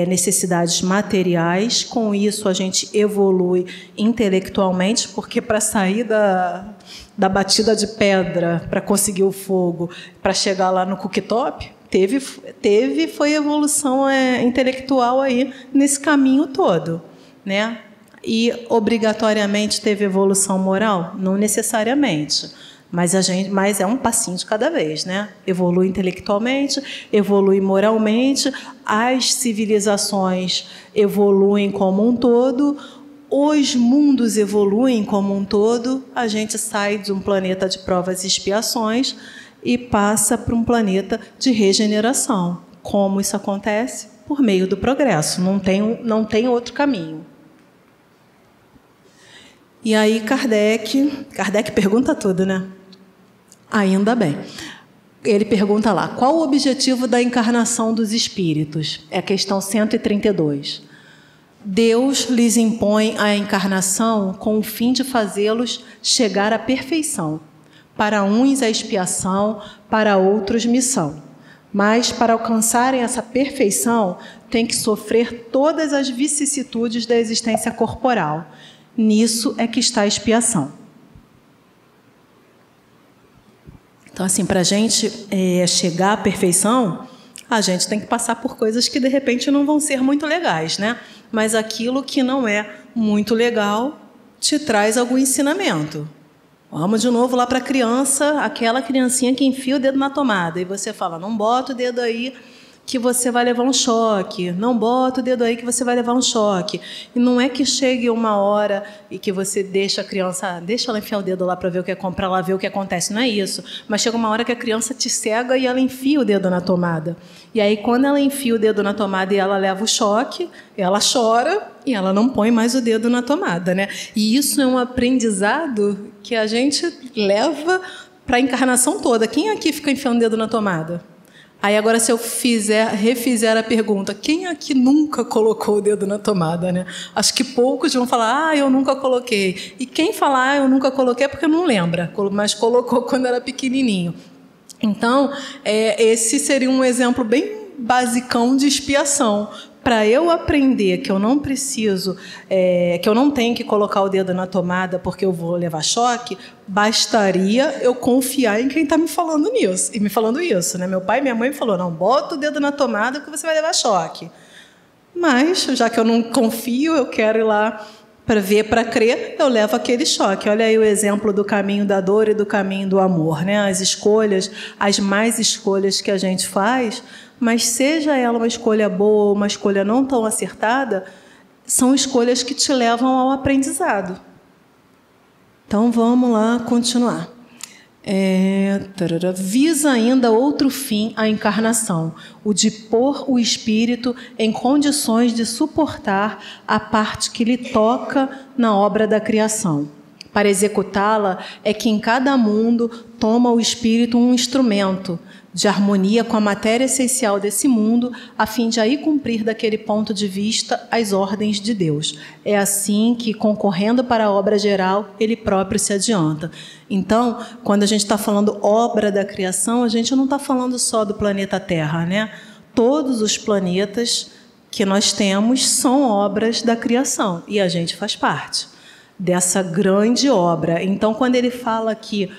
necessidades materiais, com isso a gente evolui intelectualmente, porque para sair da batida de pedra, para conseguir o fogo, para chegar lá no cooktop, foi evolução intelectual aí nesse caminho todo, né? E obrigatoriamente teve evolução moral? Não necessariamente. Mas é um passinho de cada vez, né? Evolui intelectualmente, evolui moralmente, as civilizações evoluem como um todo, os mundos evoluem como um todo, a gente sai de um planeta de provas e expiações e passa para um planeta de regeneração. Como isso acontece? Por meio do progresso, não tem outro caminho. E aí Kardec pergunta tudo, né? Ainda bem. Ele pergunta lá, qual o objetivo da encarnação dos espíritos? É a questão 132. Deus lhes impõe a encarnação com o fim de fazê-los chegar à perfeição. Para uns a expiação, para outros missão. Mas, para alcançarem essa perfeição, tem que sofrer todas as vicissitudes da existência corporal. Nisso é que está a expiação. Então, assim, para a gente chegar à perfeição, a gente tem que passar por coisas que, de repente, não vão ser muito legais, né? Mas aquilo que não é muito legal te traz algum ensinamento. Vamos de novo lá para a criança, aquela criancinha que enfia o dedo na tomada. E você fala, não bota o dedo aí que você vai levar um choque. Não bota o dedo aí que você vai levar um choque. E não é que chegue uma hora e que você deixa a criança, deixa ela enfiar o dedo lá para ver o que é, para lá ver o que acontece. Não é isso. Mas chega uma hora que a criança te cega e ela enfia o dedo na tomada. E aí, quando ela enfia o dedo na tomada e ela leva o choque, ela chora e ela não põe mais o dedo na tomada, né? E isso é um aprendizado que a gente leva para a encarnação toda. Quem aqui fica enfiando o dedo na tomada? Aí agora, se eu refizer a pergunta, quem aqui nunca colocou o dedo na tomada, né? Acho que poucos vão falar, eu nunca coloquei. E quem falar, eu nunca coloquei, é porque não lembra, mas colocou quando era pequenininho. Então, esse seria um exemplo bem basicão de expiação. Para eu aprender que eu não preciso, que eu não tenho que colocar o dedo na tomada porque eu vou levar choque, bastaria eu confiar em quem está me falando nisso. E me falando isso, né? Meu pai e minha mãe me falou, não, bota o dedo na tomada porque você vai levar choque. Mas, já que eu não confio, eu quero ir lá para ver, para crer, eu levo aquele choque. Olha aí o exemplo do caminho da dor e do caminho do amor, né? As escolhas, as más escolhas que a gente faz, mas seja ela uma escolha boa ou uma escolha não tão acertada, são escolhas que te levam ao aprendizado. Então, vamos lá continuar. Visa ainda outro fim a encarnação, o de pôr o espírito em condições de suportar a parte que lhe toca na obra da criação. Para executá-la é que em cada mundo toma o espírito um instrumento de harmonia com a matéria essencial desse mundo, a fim de aí cumprir daquele ponto de vista as ordens de Deus. É assim que, concorrendo para a obra geral, ele próprio se adianta. Então, quando a gente está falando obra da criação, a gente não está falando só do planeta Terra, né? Todos os planetas que nós temos são obras da criação, e a gente faz parte dessa grande obra. Então, quando ele fala que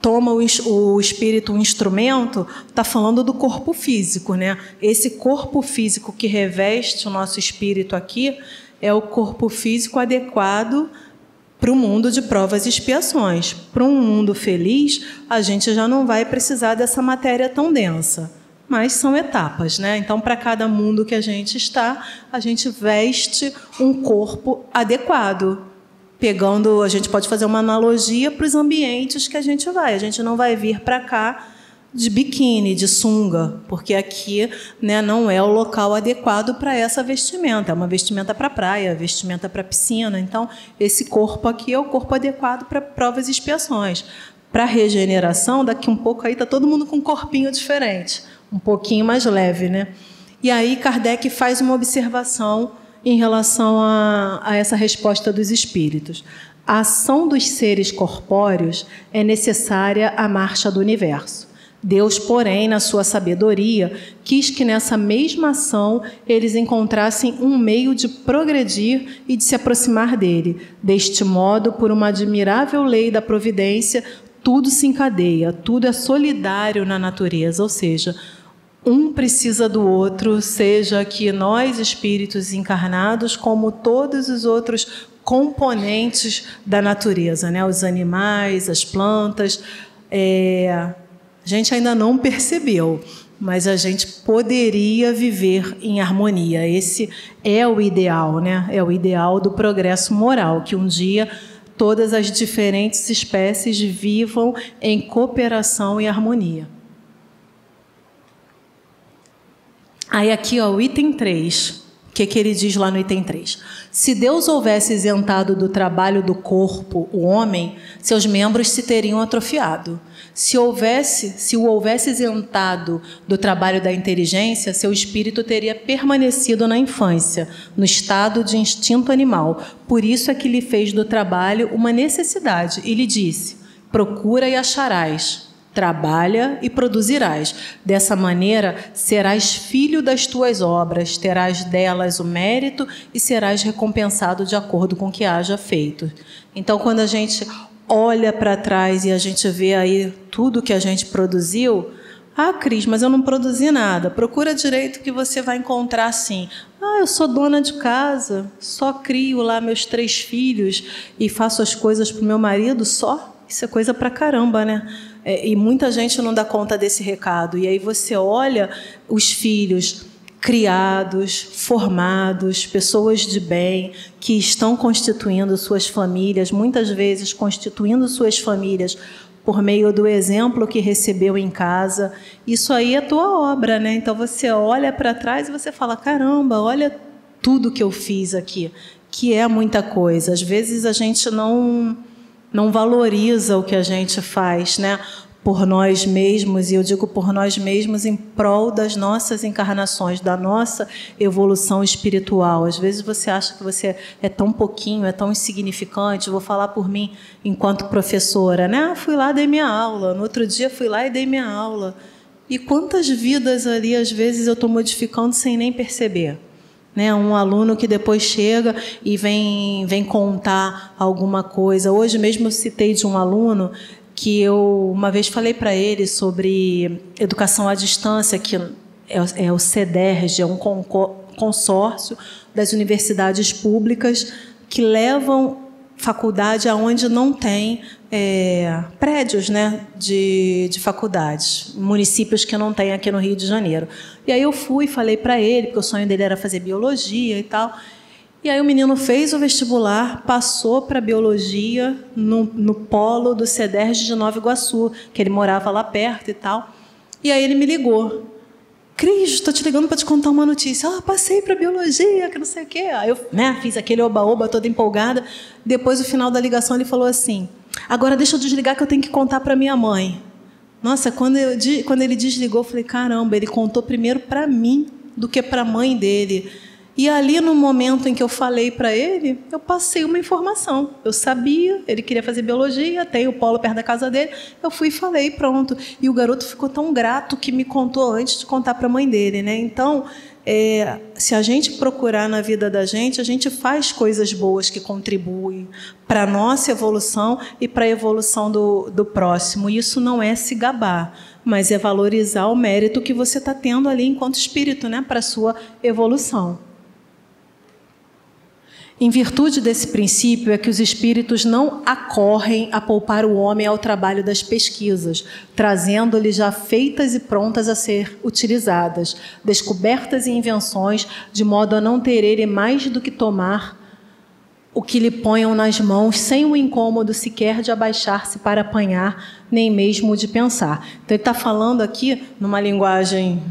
toma o espírito um instrumento, está falando do corpo físico, né? Esse corpo físico que reveste o nosso espírito aqui é o corpo físico adequado para o mundo de provas e expiações. Para um mundo feliz, a gente já não vai precisar dessa matéria tão densa. Mas são etapas, né? Então, para cada mundo que a gente está, a gente veste um corpo adequado. Pegando, a gente pode fazer uma analogia para os ambientes que a gente vai. A gente não vai vir para cá de biquíni, de sunga, porque aqui, né, não é o local adequado para essa vestimenta. É uma vestimenta para praia, vestimenta para piscina. Então, esse corpo aqui é o corpo adequado para provas e expiações. Para regeneração, daqui um pouco aí está todo mundo com um corpinho diferente, um pouquinho mais leve, né? E aí Kardec faz uma observação em relação a essa resposta dos espíritos. A ação dos seres corpóreos é necessária à marcha do universo. Deus, porém, na sua sabedoria, quis que nessa mesma ação eles encontrassem um meio de progredir e de se aproximar dele. Deste modo, por uma admirável lei da providência, tudo se encadeia, tudo é solidário na natureza, ou seja, um precisa do outro, seja que nós, espíritos encarnados, como todos os outros componentes da natureza, né? Os animais, as plantas. A gente ainda não percebeu, mas a gente poderia viver em harmonia. Esse é o ideal, né? É o ideal do progresso moral, que um dia todas as diferentes espécies vivam em cooperação e harmonia. Aí aqui, ó, o item 3, o que ele diz lá no item 3? Se Deus houvesse isentado do trabalho do corpo o homem, seus membros se teriam atrofiado. Se o houvesse isentado do trabalho da inteligência, seu espírito teria permanecido na infância, no estado de instinto animal. Por isso é que lhe fez do trabalho uma necessidade e lhe disse: procura e acharás. Trabalha e produzirás. Dessa maneira, serás filho das tuas obras, terás delas o mérito e serás recompensado de acordo com o que haja feito. Então, quando a gente olha para trás e a gente vê aí tudo que a gente produziu. Ah, Cris, mas eu não produzi nada. Procura direito que você vai encontrar assim. Ah, eu sou dona de casa, só crio lá meus 3 filhos e faço as coisas para o meu marido só. Isso é coisa pra caramba, né? E muita gente não dá conta desse recado. E aí você olha os filhos criados, formados, pessoas de bem, que estão constituindo suas famílias, muitas vezes constituindo suas famílias por meio do exemplo que recebeu em casa. Isso aí é tua obra, né? Então você olha para trás e você fala, caramba, olha tudo que eu fiz aqui, que é muita coisa. Às vezes a gente não valoriza o que a gente faz, né? Por nós mesmos, e eu digo por nós mesmos em prol das nossas encarnações, da nossa evolução espiritual. Às vezes você acha que você é tão pouquinho, é tão insignificante. Vou falar por mim enquanto professora, né? Fui lá, dei minha aula. No outro dia fui lá e dei minha aula. E quantas vidas ali, às vezes, eu estou modificando sem nem perceber. Né, um aluno que depois chega e vem contar alguma coisa. Hoje mesmo eu citei de um aluno que eu uma vez falei para ele sobre educação à distância, que é o CEDERJ, é um consórcio das universidades públicas que levam faculdade aonde não tem prédios, né, de faculdades, municípios que não tem aqui no Rio de Janeiro. E aí eu fui e falei para ele, porque o sonho dele era fazer biologia e tal. E aí o menino fez o vestibular, passou para biologia no polo do CEDERJ de Nova Iguaçu, que ele morava lá perto e tal. E aí ele me ligou. Cris, estou te ligando para te contar uma notícia. Ah, passei para biologia, que não sei o quê. Aí eu fiz aquele oba-oba, toda empolgada. Depois, no final da ligação, ele falou assim, agora deixa eu desligar que eu tenho que contar para minha mãe. Nossa, quando ele desligou, eu falei, caramba, ele contou primeiro para mim do que para a mãe dele. E ali, no momento em que eu falei para ele, eu passei uma informação. Eu sabia, ele queria fazer biologia, tem o polo perto da casa dele. Eu fui e falei, pronto. E o garoto ficou tão grato que me contou antes de contar para a mãe dele, né? Então, se a gente procurar na vida da gente, a gente faz coisas boas que contribuem para a nossa evolução e para a evolução do próximo. Isso não é se gabar, mas é valorizar o mérito que você está tendo ali enquanto espírito, né? Para a sua evolução. Em virtude desse princípio é que os espíritos não acorrem a poupar o homem ao trabalho das pesquisas, trazendo-lhe já feitas e prontas a ser utilizadas, descobertas e invenções, de modo a não ter ele mais do que tomar o que lhe ponham nas mãos, sem o incômodo sequer de abaixar-se para apanhar, nem mesmo de pensar. Então ele está falando aqui, numa linguagem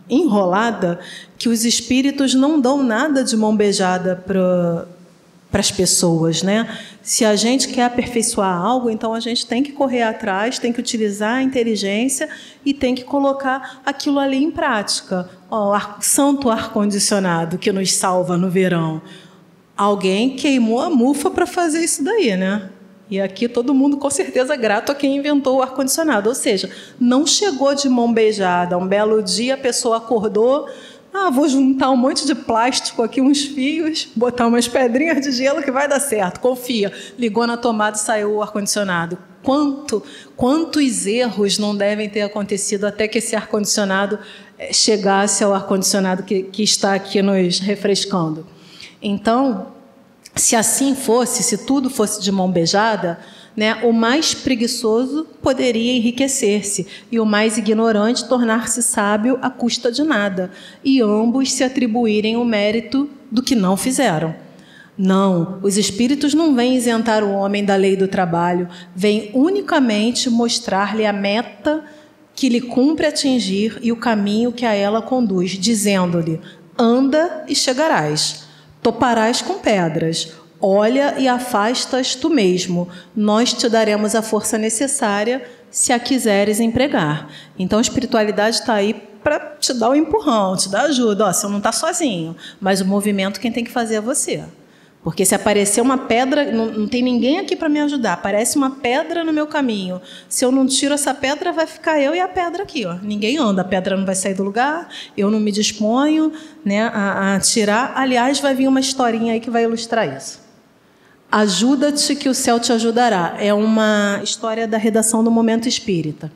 enrolada, que os espíritos não dão nada de mão beijada para as pessoas, né? Se a gente quer aperfeiçoar algo, então a gente tem que correr atrás, tem que utilizar a inteligência e tem que colocar aquilo ali em prática. O santo ar-condicionado que nos salva no verão. Alguém queimou a mufa para fazer isso daí, né? E aqui todo mundo, com certeza, grato a quem inventou o ar-condicionado. Ou seja, não chegou de mão beijada. Um belo dia a pessoa acordou, vou juntar um monte de plástico aqui, uns fios, botar umas pedrinhas de gelo que vai dar certo. Confia. Ligou na tomada e saiu o ar-condicionado. Quantos erros não devem ter acontecido até que esse ar-condicionado chegasse ao ar-condicionado que está aqui nos refrescando. Então, se assim fosse, se tudo fosse de mão beijada, né, o mais preguiçoso poderia enriquecer-se e o mais ignorante tornar-se sábio à custa de nada, e ambos se atribuírem o mérito do que não fizeram. Não, os espíritos não vêm isentar o homem da lei do trabalho, vêm unicamente mostrar-lhe a meta que lhe cumpre atingir e o caminho que a ela conduz, dizendo-lhe, anda e chegarás. Toparás com pedras, olha e afastas tu mesmo, nós te daremos a força necessária se a quiseres empregar. Então a espiritualidade está aí para te dar o empurrão, te dar ajuda. Você não está sozinho, mas o movimento quem tem que fazer é você. Porque se aparecer uma pedra, não tem ninguém aqui para me ajudar, aparece uma pedra no meu caminho. Se eu não tiro essa pedra, vai ficar eu e a pedra aqui. Ó. Ninguém anda, a pedra não vai sair do lugar, eu não me disponho, né, a tirar. Aliás, vai vir uma historinha aí que vai ilustrar isso. Ajuda-te que o céu te ajudará. É uma história da redação do Momento Espírita.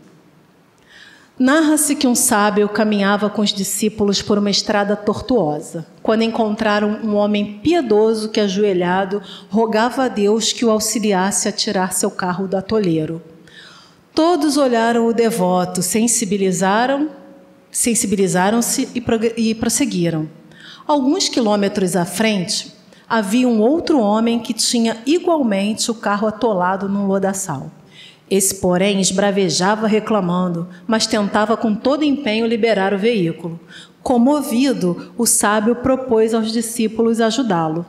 Narra-se que um sábio caminhava com os discípulos por uma estrada tortuosa, quando encontraram um homem piedoso que, ajoelhado, rogava a Deus que o auxiliasse a tirar seu carro do atoleiro. Todos olharam o devoto, sensibilizaram-se e prosseguiram. Alguns quilômetros à frente, havia um outro homem que tinha igualmente o carro atolado num lodaçal. Esse, porém, esbravejava reclamando, mas tentava com todo empenho liberar o veículo. Comovido, o sábio propôs aos discípulos ajudá-lo.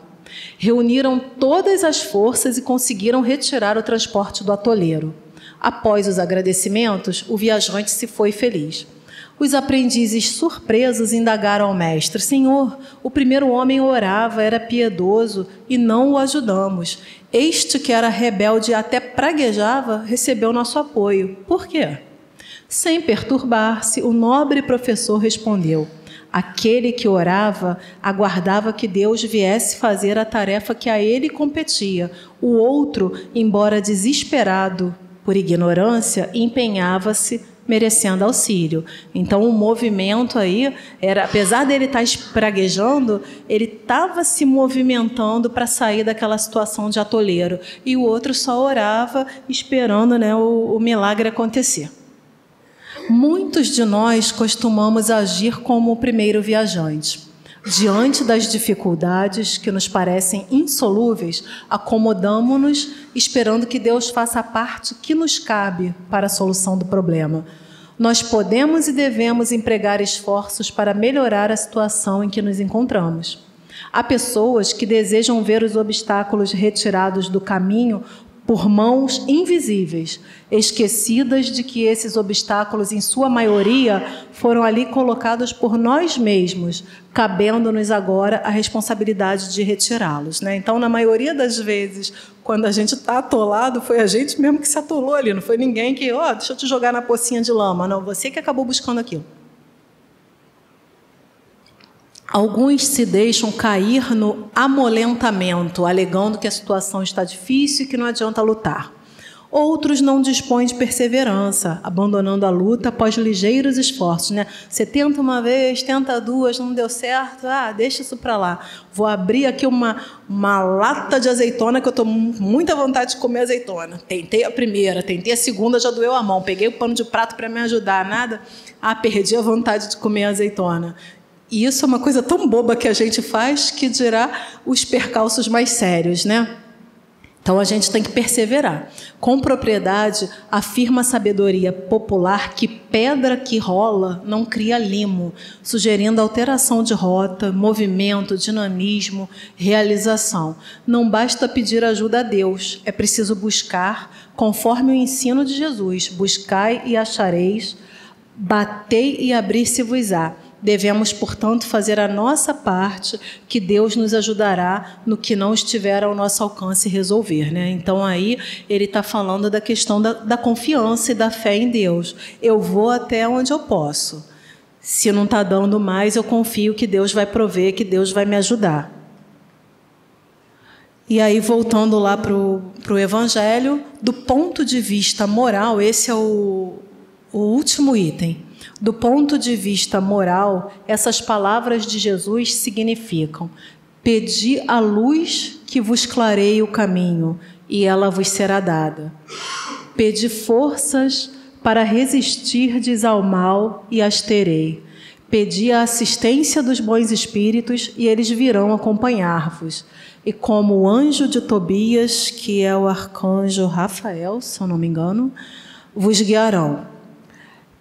Reuniram todas as forças e conseguiram retirar o transporte do atoleiro. Após os agradecimentos, o viajante se foi feliz. Os aprendizes surpresos indagaram ao mestre: Senhor, o primeiro homem orava, era piedoso e não o ajudamos. Este que era rebelde e até praguejava, recebeu nosso apoio. Por quê? Sem perturbar-se, o nobre professor respondeu: aquele que orava aguardava que Deus viesse fazer a tarefa que a ele competia. O outro, embora desesperado por ignorância, empenhava-se merecendo auxílio. Então o movimento aí era, apesar dele estar espraguejando, ele estava se movimentando para sair daquela situação de atoleiro, e o outro só orava esperando, né, o milagre acontecer. Muitos de nós costumamos agir como o primeiro viajante. Diante das dificuldades que nos parecem insolúveis, acomodamo-nos esperando que Deus faça a parte que nos cabe para a solução do problema. Nós podemos e devemos empregar esforços para melhorar a situação em que nos encontramos. Há pessoas que desejam ver os obstáculos retirados do caminho por mãos invisíveis, esquecidas de que esses obstáculos, em sua maioria, foram ali colocados por nós mesmos, cabendo-nos agora a responsabilidade de retirá-los, né? Então, na maioria das vezes, quando a gente está atolado, foi a gente mesmo que se atolou ali, não foi ninguém que, deixa eu te jogar na pocinha de lama, não, você que acabou buscando aquilo. Alguns se deixam cair no amolentamento, alegando que a situação está difícil e que não adianta lutar. Outros não dispõem de perseverança, abandonando a luta após ligeiros esforços, né? Você tenta uma vez, tenta duas, não deu certo, deixa isso para lá. Vou abrir aqui uma lata de azeitona, que eu estou com muita vontade de comer azeitona. Tentei a primeira, tentei a segunda, já doeu a mão. Peguei o pano de prato para me ajudar, nada. Perdi a vontade de comer azeitona. E isso é uma coisa tão boba que a gente faz, que dirá os percalços mais sérios, né? Então, a gente tem que perseverar. Com propriedade, afirma a sabedoria popular que pedra que rola não cria limo, sugerindo alteração de rota, movimento, dinamismo, realização. Não basta pedir ajuda a Deus, é preciso buscar, conforme o ensino de Jesus. Buscai e achareis, batei e abrir-se-vos-á. Devemos, portanto, fazer a nossa parte, que Deus nos ajudará no que não estiver ao nosso alcance resolver, né? Então, aí, ele está falando da questão da confiança e da fé em Deus. Eu vou até onde eu posso. Se não está dando mais, eu confio que Deus vai prover, que Deus vai me ajudar. E aí, voltando lá para o Evangelho, do ponto de vista moral, esse é o último item. Do ponto de vista moral, essas palavras de Jesus significam: pedi a luz que vos clareie o caminho, e ela vos será dada. Pedi forças para resistirdes ao mal, e as terei. Pedi a assistência dos bons espíritos, e eles virão acompanhar-vos. E como o anjo de Tobias, que é o arcanjo Rafael, se eu não me engano, vos guiarão.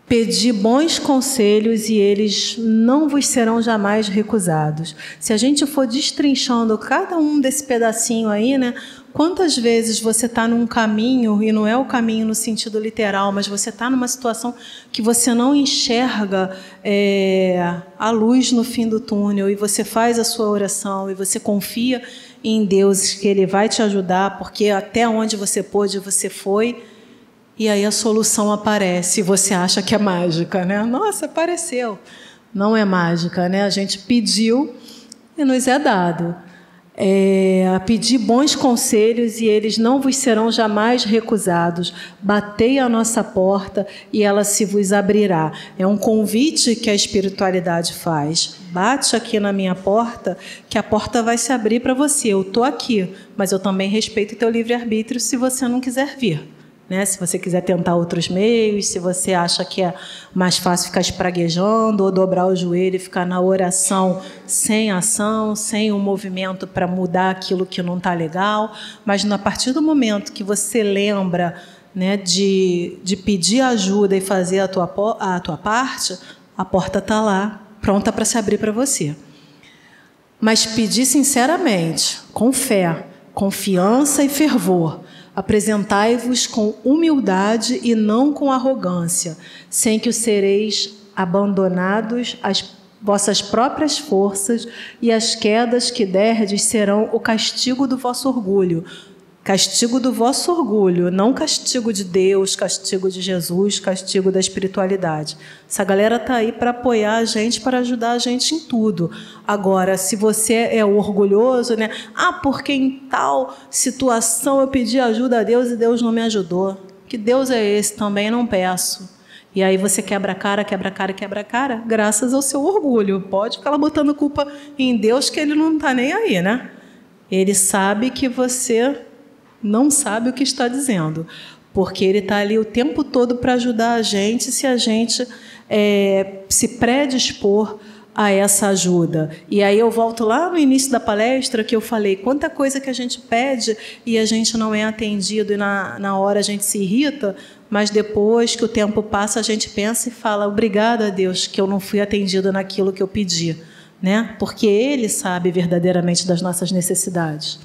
Pedi bons conselhos e eles não vos serão jamais recusados. Se a gente for destrinchando cada um desse pedacinho aí, né? Quantas vezes você está num caminho, e não é o caminho no sentido literal, mas você está numa situação que você não enxerga a luz no fim do túnel, e você faz a sua oração, e você confia em Deus que Ele vai te ajudar, porque até onde você pôde, você foi. E aí a solução aparece e você acha que é mágica, né? Nossa, apareceu. Não é mágica, né? A gente pediu e nos é dado. A pedir bons conselhos e eles não vos serão jamais recusados. Batei à nossa porta e ela se vos abrirá. É um convite que a espiritualidade faz. Bate aqui na minha porta que a porta vai se abrir para você. Eu estou aqui, mas eu também respeito o teu livre-arbítrio se você não quiser vir. Se você quiser tentar outros meios, se você acha que é mais fácil ficar espraguejando ou dobrar o joelho e ficar na oração sem ação, sem um movimento para mudar aquilo que não está legal, mas a partir do momento que você lembra, de pedir ajuda e fazer a tua parte, a porta está lá, pronta para se abrir para você. Mas pedir sinceramente, com fé, confiança e fervor. Apresentai-vos com humildade e não com arrogância, sem que sereis abandonados às vossas próprias forças, e as quedas que derdes serão o castigo do vosso orgulho. Castigo do vosso orgulho, não castigo de Deus, castigo de Jesus, castigo da espiritualidade. Essa galera está aí para apoiar a gente, para ajudar a gente em tudo. Agora, se você é orgulhoso, porque em tal situação eu pedi ajuda a Deus e Deus não me ajudou. Que Deus é esse? Também não peço. E aí você quebra a cara, graças ao seu orgulho. Pode ficar lá botando culpa em Deus, que Ele não está nem aí, Ele sabe que você não sabe o que está dizendo, porque Ele está ali o tempo todo para ajudar a gente, se a gente se predispor a essa ajuda. E aí eu volto lá no início da palestra que eu falei, quanta coisa que a gente pede e a gente não é atendido, e na hora a gente se irrita, mas depois que o tempo passa a gente pensa e fala, obrigada a Deus que eu não fui atendido naquilo que eu pedi, porque Ele sabe verdadeiramente das nossas necessidades.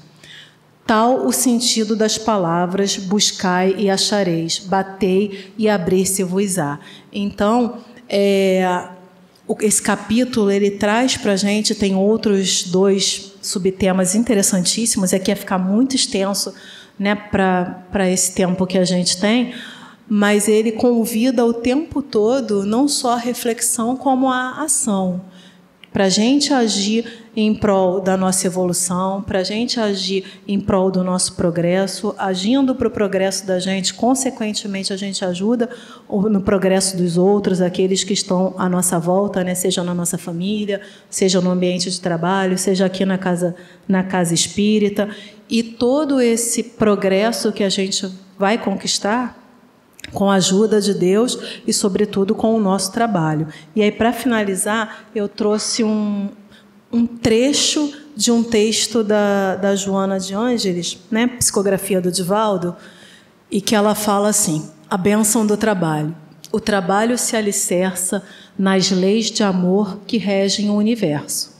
Tal o sentido das palavras, buscai e achareis, batei e abrir-se-vos-á. Então, esse capítulo ele traz para a gente, tem outros 2 subtemas interessantíssimos, aqui ia ficar muito extenso para esse tempo que a gente tem, mas ele convida o tempo todo não só a reflexão como a ação, para a gente agir em prol da nossa evolução, para a gente agir em prol do nosso progresso, agindo para o progresso da gente, consequentemente a gente ajuda no progresso dos outros, aqueles que estão à nossa volta, seja na nossa família, seja no ambiente de trabalho, seja aqui na casa espírita, e todo esse progresso que a gente vai conquistar com a ajuda de Deus e, sobretudo, com o nosso trabalho. E aí, para finalizar, eu trouxe um trecho de um texto da Joana de Ângeles, psicografia do Divaldo, e que ela fala assim, a bênção do trabalho. O trabalho se alicerça nas leis de amor que regem o universo.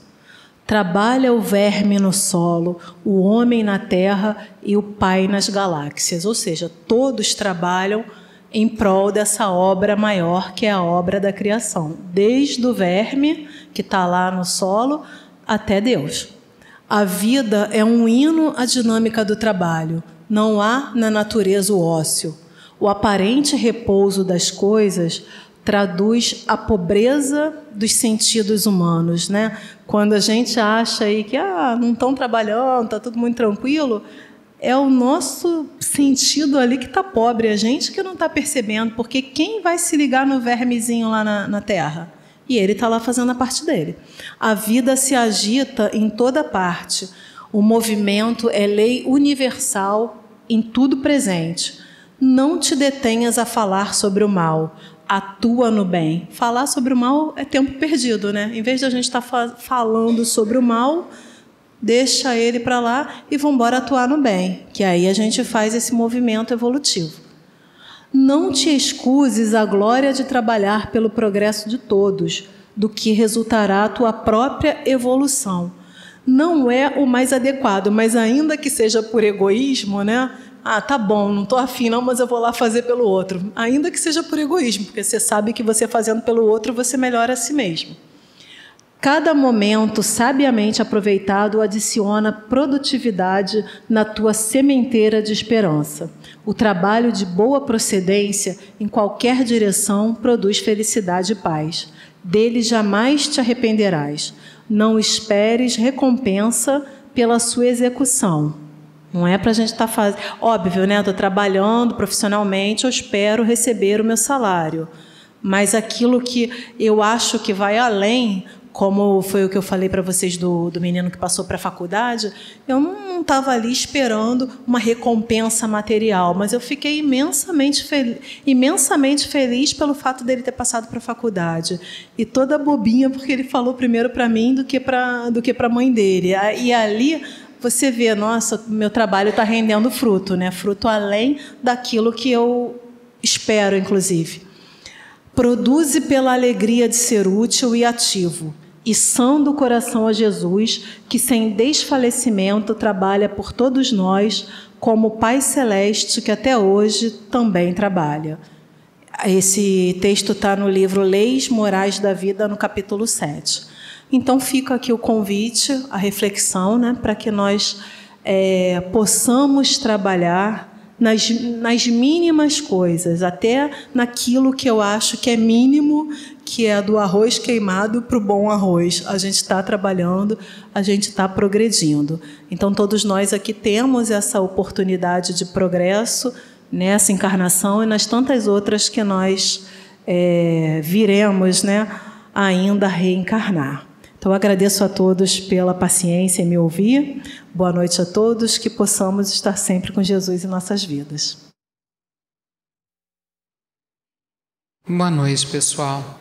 Trabalha o verme no solo, o homem na terra e o pai nas galáxias. Ou seja, todos trabalham em prol dessa obra maior, que é a obra da criação, desde o verme, que está lá no solo, até Deus. A vida é um hino à dinâmica do trabalho. Não há na natureza o ócio. O aparente repouso das coisas traduz a pobreza dos sentidos humanos, Quando a gente acha aí que não estão trabalhando, está tudo muito tranquilo, é o nosso sentido ali que está pobre, a gente que não está percebendo, porque quem vai se ligar no vermezinho lá na terra? E ele está lá fazendo a parte dele. A vida se agita em toda parte. O movimento é lei universal em tudo presente. Não te detenhas a falar sobre o mal, atua no bem. Falar sobre o mal é tempo perdido, Em vez de a gente estar falando sobre o mal, deixa ele para lá e vamos embora atuar no bem, que aí a gente faz esse movimento evolutivo. Não te excuses a glória de trabalhar pelo progresso de todos, do que resultará a tua própria evolução. Não é o mais adequado, mas ainda que seja por egoísmo, tá bom, não estou afim não, mas eu vou lá fazer pelo outro. Ainda que seja por egoísmo, porque você sabe que você fazendo pelo outro, você melhora a si mesmo. Cada momento sabiamente aproveitado adiciona produtividade na tua sementeira de esperança. O trabalho de boa procedência, em qualquer direção, produz felicidade e paz. Dele jamais te arrependerás. Não esperes recompensa pela sua execução. Não é para a gente estar fazendo... Óbvio, né? Estou trabalhando profissionalmente, eu espero receber o meu salário. Mas aquilo que eu acho que vai além, como foi o que eu falei para vocês do menino que passou para a faculdade, eu não estava ali esperando uma recompensa material, mas eu fiquei imensamente feliz pelo fato dele ter passado para a faculdade. E toda bobinha, porque ele falou primeiro para mim do que para a mãe dele. E ali você vê, nossa, meu trabalho está rendendo fruto, né? Fruto além daquilo que eu espero, inclusive. Produze pela alegria de ser útil e ativo, e são do coração a Jesus, que sem desfalecimento trabalha por todos nós, como Pai Celeste, que até hoje também trabalha. Esse texto está no livro Leis Morais da Vida, no capítulo 7. Então, fica aqui o convite, a reflexão, né, para que nós possamos trabalhar nas mínimas coisas, até naquilo que eu acho que é mínimo, que é do arroz queimado para o bom arroz. A gente está trabalhando, a gente está progredindo. Então, todos nós aqui temos essa oportunidade de progresso nessa encarnação e nas tantas outras que nós viremos, né, ainda reencarnar. Então, agradeço a todos pela paciência em me ouvir. Boa noite a todos, que possamos estar sempre com Jesus em nossas vidas. Boa noite, pessoal.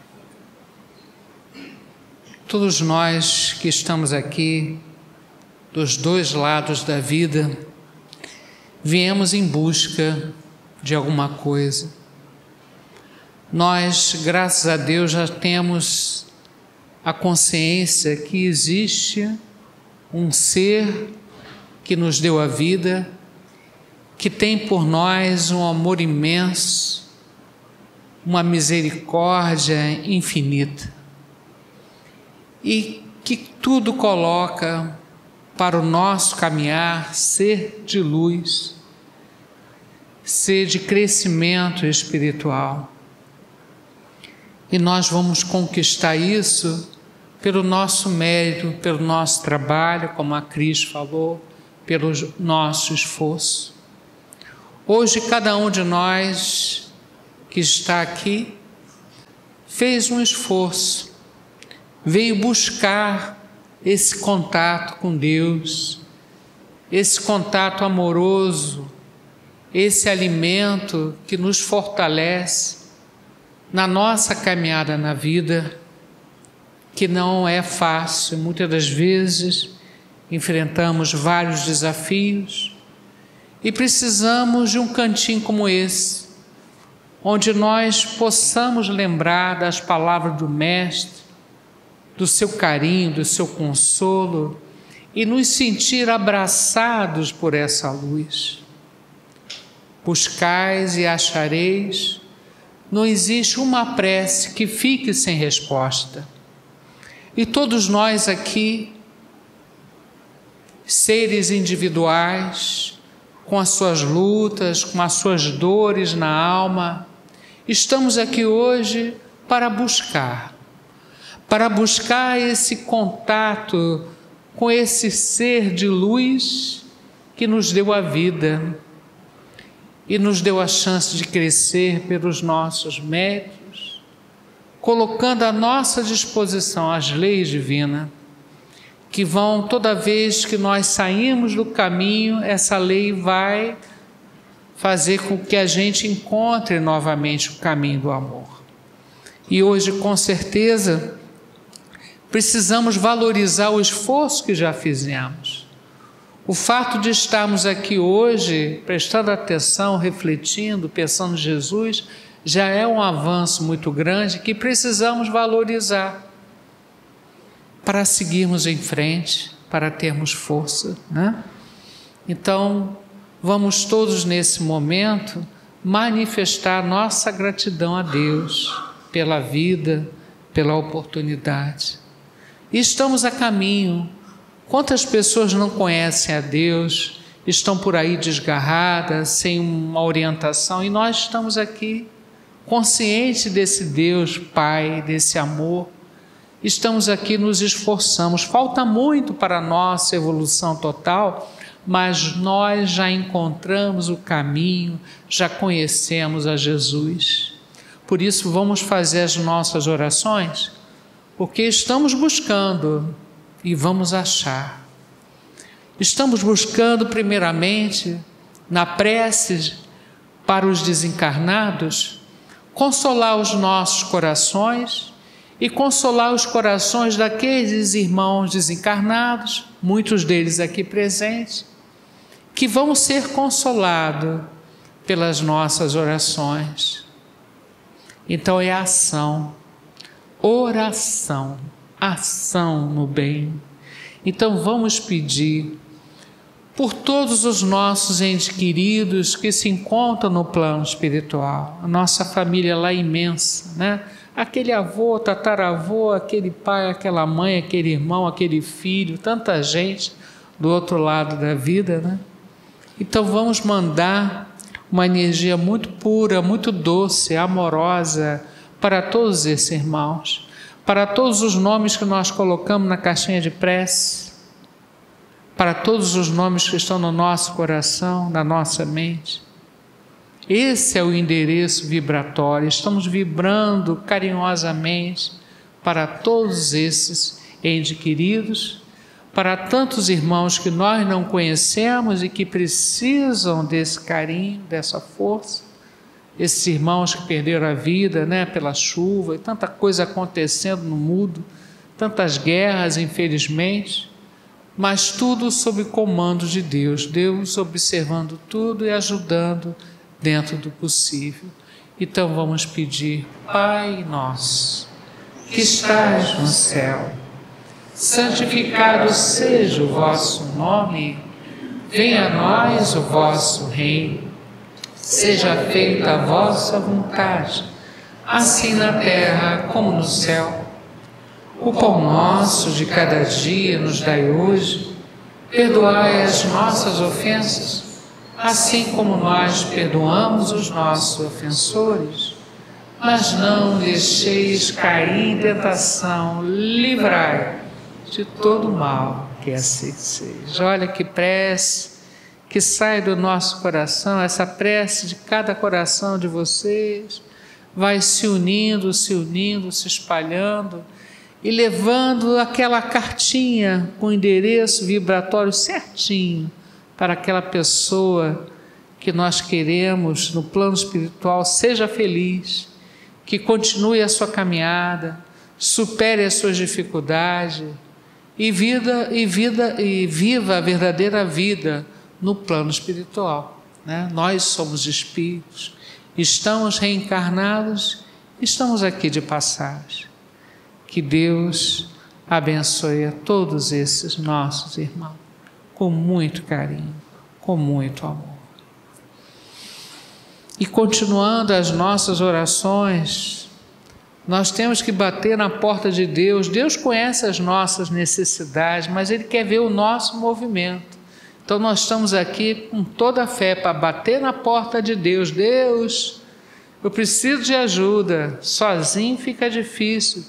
Todos nós que estamos aqui, dos dois lados da vida, viemos em busca de alguma coisa. Nós, graças a Deus, já temos a consciência que existe um ser que nos deu a vida, que tem por nós um amor imenso, uma misericórdia infinita, e que tudo coloca para o nosso caminhar ser de luz, ser de crescimento espiritual. E nós vamos conquistar isso pelo nosso mérito, pelo nosso trabalho, como a Cris falou, pelo nosso esforço. Hoje, cada um de nós que está aqui fez um esforço, veio buscar esse contato com Deus, esse contato amoroso, esse alimento que nos fortalece na nossa caminhada na vida, que não é fácil. Muitas das vezes enfrentamos vários desafios e precisamos de um cantinho como esse, onde nós possamos lembrar das palavras do Mestre, do seu carinho, do seu consolo, e nos sentir abraçados por essa luz. Buscais e achareis. Não existe uma prece que fique sem resposta. E todos nós aqui, seres individuais, com as suas lutas, com as suas dores na alma, estamos aqui hoje para buscar esse contato com esse ser de luz que nos deu a vida e nos deu a chance de crescer pelos nossos méritos, colocando à nossa disposição as leis divinas, que vão, toda vez que nós saímos do caminho, essa lei vai fazer com que a gente encontre novamente o caminho do amor. E hoje, com certeza, precisamos valorizar o esforço que já fizemos. O fato de estarmos aqui hoje, prestando atenção, refletindo, pensando em Jesus, já é um avanço muito grande que precisamos valorizar para seguirmos em frente, para termos força, né? Então, vamos todos nesse momento manifestar nossa gratidão a Deus pela vida, pela oportunidade. E estamos a caminho. Quantas pessoas não conhecem a Deus, estão por aí desgarradas, sem uma orientação, e nós estamos aqui conscientes desse Deus Pai, desse amor, estamos aqui, nos esforçamos. Falta muito para a nossa evolução total, mas nós já encontramos o caminho, já conhecemos a Jesus. Por isso, vamos fazer as nossas orações, porque estamos buscando e vamos achar. Estamos buscando, primeiramente, na prece para os desencarnados, consolar os nossos corações e consolar os corações daqueles irmãos desencarnados, muitos deles aqui presentes, que vão ser consolados pelas nossas orações. Então é ação, oração, ação no bem. Então vamos pedir por todos os nossos entes queridos que se encontram no plano espiritual, a nossa família lá imensa, né? Aquele avô, tataravô, aquele pai, aquela mãe, aquele irmão, aquele filho, tanta gente do outro lado da vida, né? Então vamos mandar uma energia muito pura, muito doce, amorosa para todos esses irmãos, para todos os nomes que nós colocamos na caixinha de prece, para todos os nomes que estão no nosso coração, na nossa mente. Esse é o endereço vibratório. Estamos vibrando carinhosamente para todos esses entes queridos, para tantos irmãos que nós não conhecemos e que precisam desse carinho, dessa força. Esses irmãos que perderam a vida, né, pela chuva e tanta coisa acontecendo no mundo, tantas guerras, infelizmente, mas tudo sob comando de Deus, Deus observando tudo e ajudando dentro do possível. Então vamos pedir: Pai nosso, que estás no céu, santificado seja o vosso nome, venha a nós o vosso reino, seja feita a vossa vontade, assim na terra como no céu. O pão nosso de cada dia nos dai hoje, perdoai as nossas ofensas, assim como nós perdoamos os nossos ofensores, mas não deixeis cair em tentação, livrai de todo mal, que assim seja. Olha que prece que sai do nosso coração, essa prece de cada coração de vocês, vai se unindo, se espalhando, e levando aquela cartinha com o endereço vibratório certinho para aquela pessoa que nós queremos no plano espiritual seja feliz, que continue a sua caminhada, supere as suas dificuldades e viva a verdadeira vida no plano espiritual, né? Nós somos espíritos, estamos reencarnados, estamos aqui de passagem. Que Deus abençoe a todos esses nossos irmãos, com muito carinho, com muito amor. E continuando as nossas orações, nós temos que bater na porta de Deus. Deus conhece as nossas necessidades, mas Ele quer ver o nosso movimento. Então nós estamos aqui com toda a fé para bater na porta de Deus. Deus, eu preciso de ajuda, sozinho fica difícil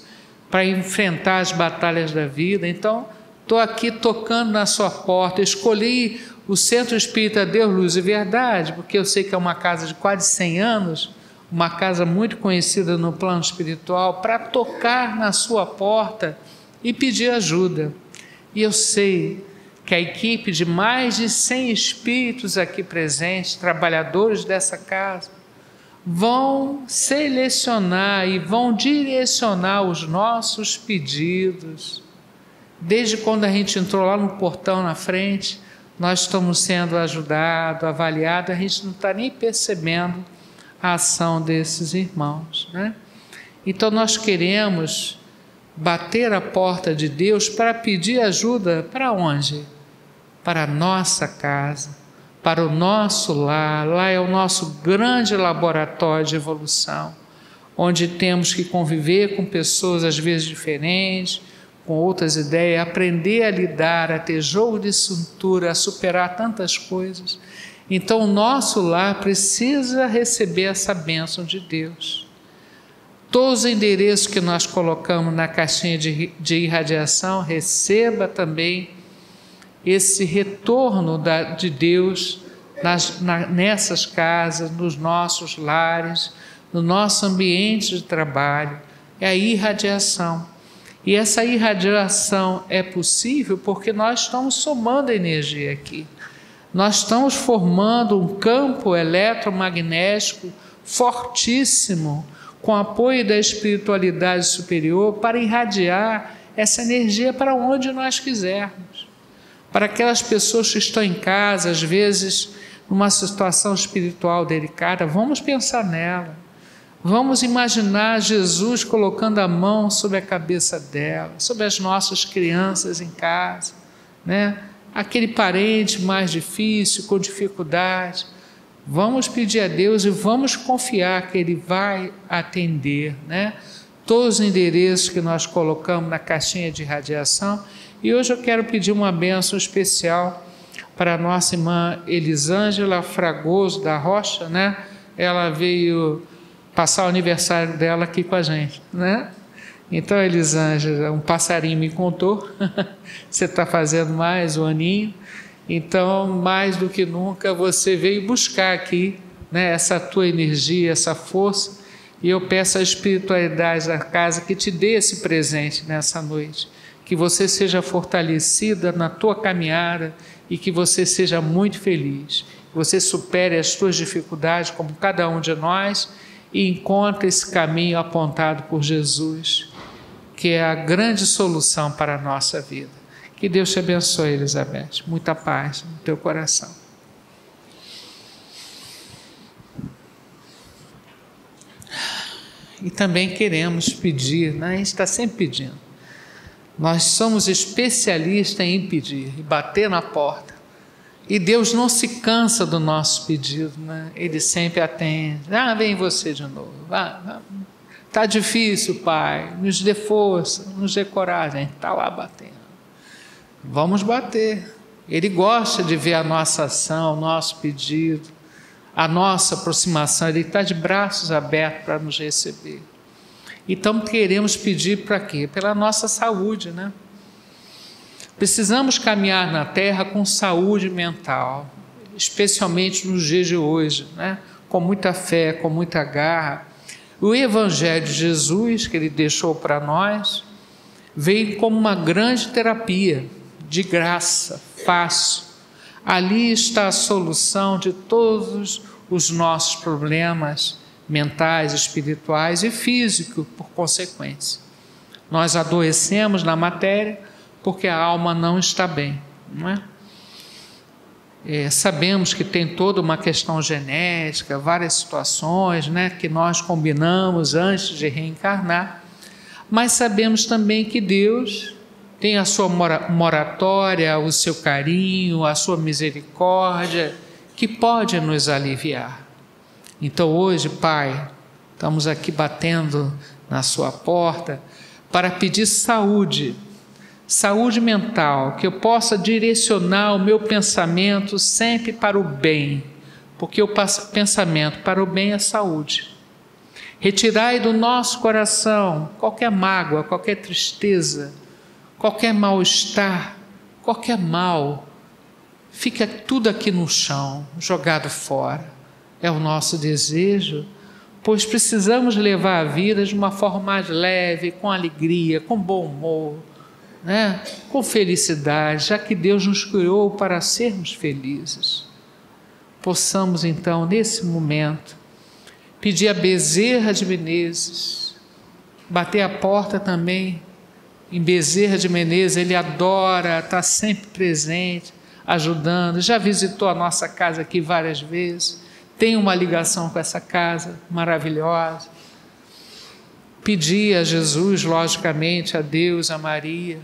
para enfrentar as batalhas da vida. Então, estou aqui tocando na sua porta. Escolhi o Centro Espírita Deus, Luz e Verdade, porque eu sei que é uma casa de quase 100 anos, uma casa muito conhecida no plano espiritual, para tocar na sua porta e pedir ajuda. E eu sei que a equipe de mais de 100 espíritos aqui presentes, trabalhadores dessa casa, vão selecionar e vão direcionar os nossos pedidos. Desde quando a gente entrou lá no portão na frente, nós estamos sendo ajudados, avaliados, a gente não está nem percebendo a ação desses irmãos, né? Então nós queremos bater a porta de Deus para pedir ajuda para onde? Para a nossa casa, para o nosso lar. Lá é o nosso grande laboratório de evolução, onde temos que conviver com pessoas às vezes diferentes, com outras ideias, aprender a lidar, a ter jogo de cintura, a superar tantas coisas. Então o nosso lar precisa receber essa bênção de Deus. Todos os endereços que nós colocamos na caixinha de irradiação, receba também esse retorno de Deus nessas casas, nos nossos lares, no nosso ambiente de trabalho. É a irradiação. E essa irradiação é possível porque nós estamos somando energia aqui. Nós estamos formando um campo eletromagnético fortíssimo, com apoio da espiritualidade superior, para irradiar essa energia para onde nós quisermos. Para aquelas pessoas que estão em casa, às vezes, numa situação espiritual delicada, vamos pensar nela. Vamos imaginar Jesus colocando a mão sobre a cabeça dela, sobre as nossas crianças em casa, né? Aquele parente mais difícil, com dificuldade. Vamos pedir a Deus e vamos confiar que Ele vai atender, né? Todos os endereços que nós colocamos na caixinha de radiação. E hoje eu quero pedir uma bênção especial para a nossa irmã Elisângela Fragoso da Rocha, né? Ela veio passar o aniversário dela aqui com a gente, né? Então, Elisângela, um passarinho me contou, você está fazendo mais um aninho, então, mais do que nunca, você veio buscar aqui, né, essa tua energia, essa força, e eu peço à espiritualidade da casa que te dê esse presente nessa noite, que você seja fortalecida na tua caminhada e que você seja muito feliz, que você supere as tuas dificuldades, como cada um de nós, e encontre esse caminho apontado por Jesus, que é a grande solução para a nossa vida. Que Deus te abençoe, Elizabeth. Muita paz no teu coração. E também queremos pedir, né? A gente está sempre pedindo. Nós somos especialistas em pedir e bater na porta. E Deus não se cansa do nosso pedido, né? Ele sempre atende. Vem você de novo. Está difícil, Pai. Nos dê força, nos dê coragem. A gente está lá batendo. Vamos bater. Ele gosta de ver a nossa ação, o nosso pedido, a nossa aproximação. Ele está de braços abertos para nos receber. Então queremos pedir para quê? Pela nossa saúde, né? Precisamos caminhar na Terra com saúde mental, especialmente nos dias de hoje, né? Com muita fé, com muita garra. O Evangelho de Jesus, que Ele deixou para nós, veio como uma grande terapia, de graça, fácil. Ali está a solução de todos os nossos problemas mentais, espirituais e físicos, por consequência. Nós adoecemos na matéria porque a alma não está bem, não é? Sabemos que tem toda uma questão genética, várias situações, né, que nós combinamos antes de reencarnar, mas sabemos também que Deus tem a sua moratória, o seu carinho, a sua misericórdia, que pode nos aliviar. Então hoje, Pai, estamos aqui batendo na sua porta para pedir saúde mental, que eu possa direcionar o meu pensamento sempre para o bem, porque o pensamento para o bem é saúde. Retirai do nosso coração qualquer mágoa, qualquer tristeza, qualquer mal-estar, qualquer mal, fica tudo aqui no chão, jogado fora. É o nosso desejo, pois precisamos levar a vida de uma forma mais leve, com alegria, com bom humor, né? Com felicidade, já que Deus nos criou para sermos felizes. Possamos então, nesse momento, pedir a Bezerra de Menezes, bater a porta também em Bezerra de Menezes. Ele adora, está sempre presente, ajudando, já visitou a nossa casa aqui várias vezes, tem uma ligação com essa casa maravilhosa. Pedir a Jesus, logicamente, a Deus, a Maria,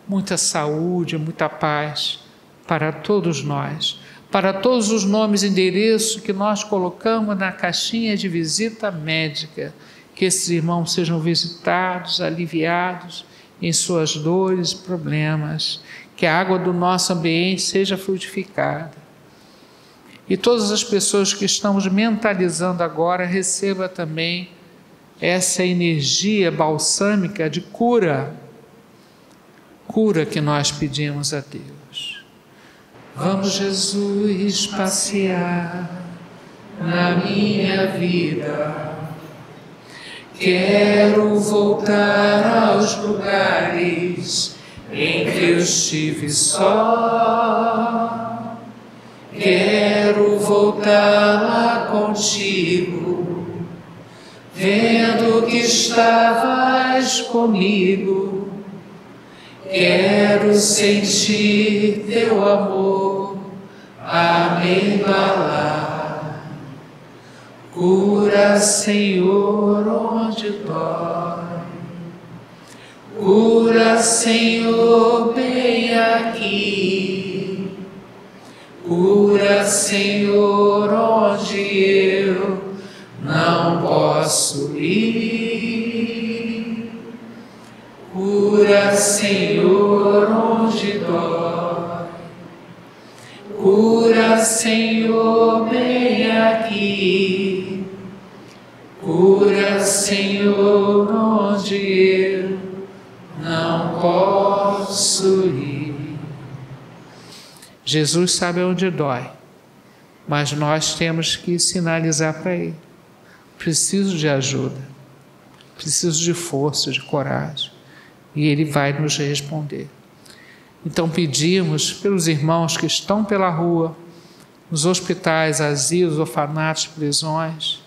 muita saúde, muita paz para todos nós, para todos os nomes e endereços que nós colocamos na caixinha de visita médica, que esses irmãos sejam visitados, aliviados em suas dores e problemas, que a água do nosso ambiente seja frutificada. E todas as pessoas que estamos mentalizando agora, receba também essa energia balsâmica de cura que nós pedimos a Deus. Vamos, Jesus, passear na minha vida. Quero voltar aos lugares em que eu estive só. Quero voltar lá contigo, vendo que estavas comigo. Quero sentir teu amor a me embalar. Cura, Senhor, onde dói. Cura, Senhor, bem aqui. Cura, Senhor, onde eu não posso ir. Cura, Senhor, onde dói. Cura, Senhor, bem aqui. Cura, Senhor, onde eu não posso ir. Jesus sabe onde dói, mas nós temos que sinalizar para Ele. Preciso de ajuda, preciso de força, de coragem. E Ele vai nos responder. Então pedimos pelos irmãos que estão pela rua, nos hospitais, asilos, orfanatos, prisões,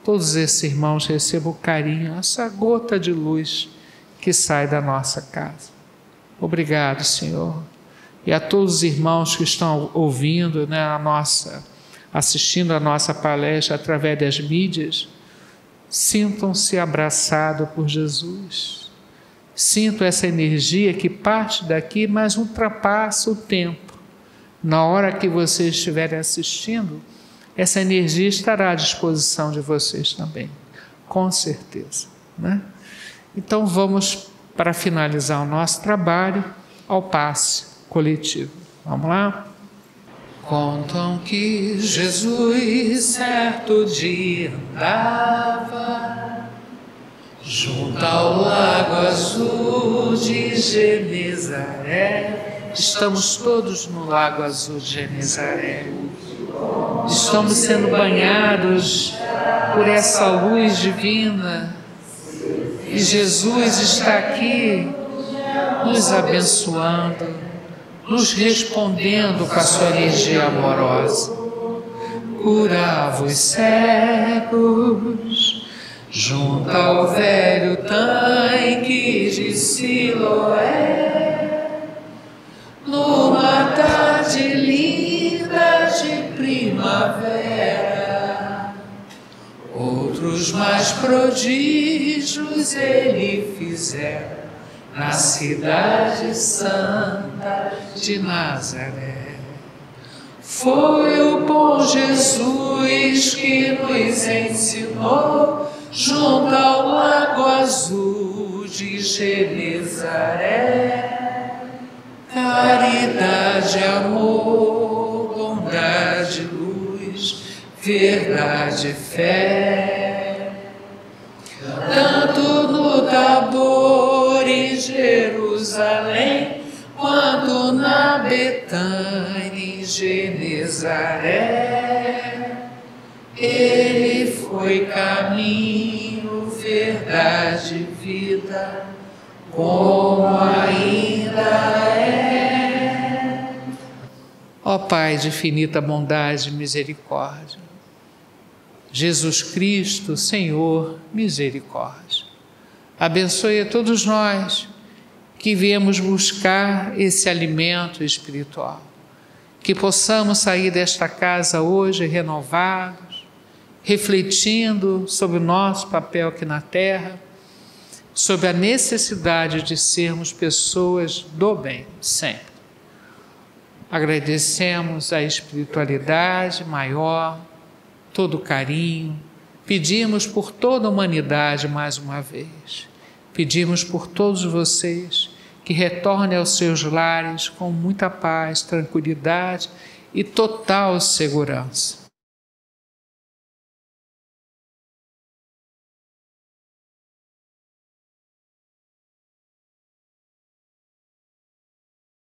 todos esses irmãos recebam o carinho, essa gota de luz que sai da nossa casa. Obrigado, Senhor. E a todos os irmãos que estão ouvindo, assistindo a nossa palestra através das mídias, sintam-se abraçados por Jesus. Sinto essa energia que parte daqui, mas ultrapassa o tempo. Na hora que vocês estiverem assistindo, essa energia estará à disposição de vocês também, com certeza, né? Então vamos, para finalizar o nosso trabalho, ao passe coletivo. Vamos lá? Contam que Jesus certo dia andava junto ao lago azul de Genezaré. Estamos todos no lago azul de Genezaré. Estamos sendo banhados por essa luz divina. E Jesus está aqui nos abençoando, nos respondendo com a sua energia amorosa. Curava os cegos junto ao velho tanque de Siloé, numa tarde linda de primavera. Outros mais prodígios ele fizera na cidade santa de Nazaré. Foi o bom Jesus que nos ensinou junto ao lago azul de Genezaré. Caridade, amor, bondade, luz, verdade, fé. Tanto no Tabor em Jerusalém, quanto na Betânia em Genezaré, ele foi caminho, verdade e vida, como ainda é. Ó Pai de infinita bondade e misericórdia, Jesus Cristo, Senhor, misericórdia, abençoe a todos nós que viemos buscar esse alimento espiritual, que possamos sair desta casa hoje renovados, refletindo sobre o nosso papel aqui na Terra, sobre a necessidade de sermos pessoas do bem, sempre. Agradecemos a espiritualidade maior, todo o carinho, pedimos por toda a humanidade mais uma vez, pedimos por todos vocês que retornem aos seus lares com muita paz, tranquilidade e total segurança.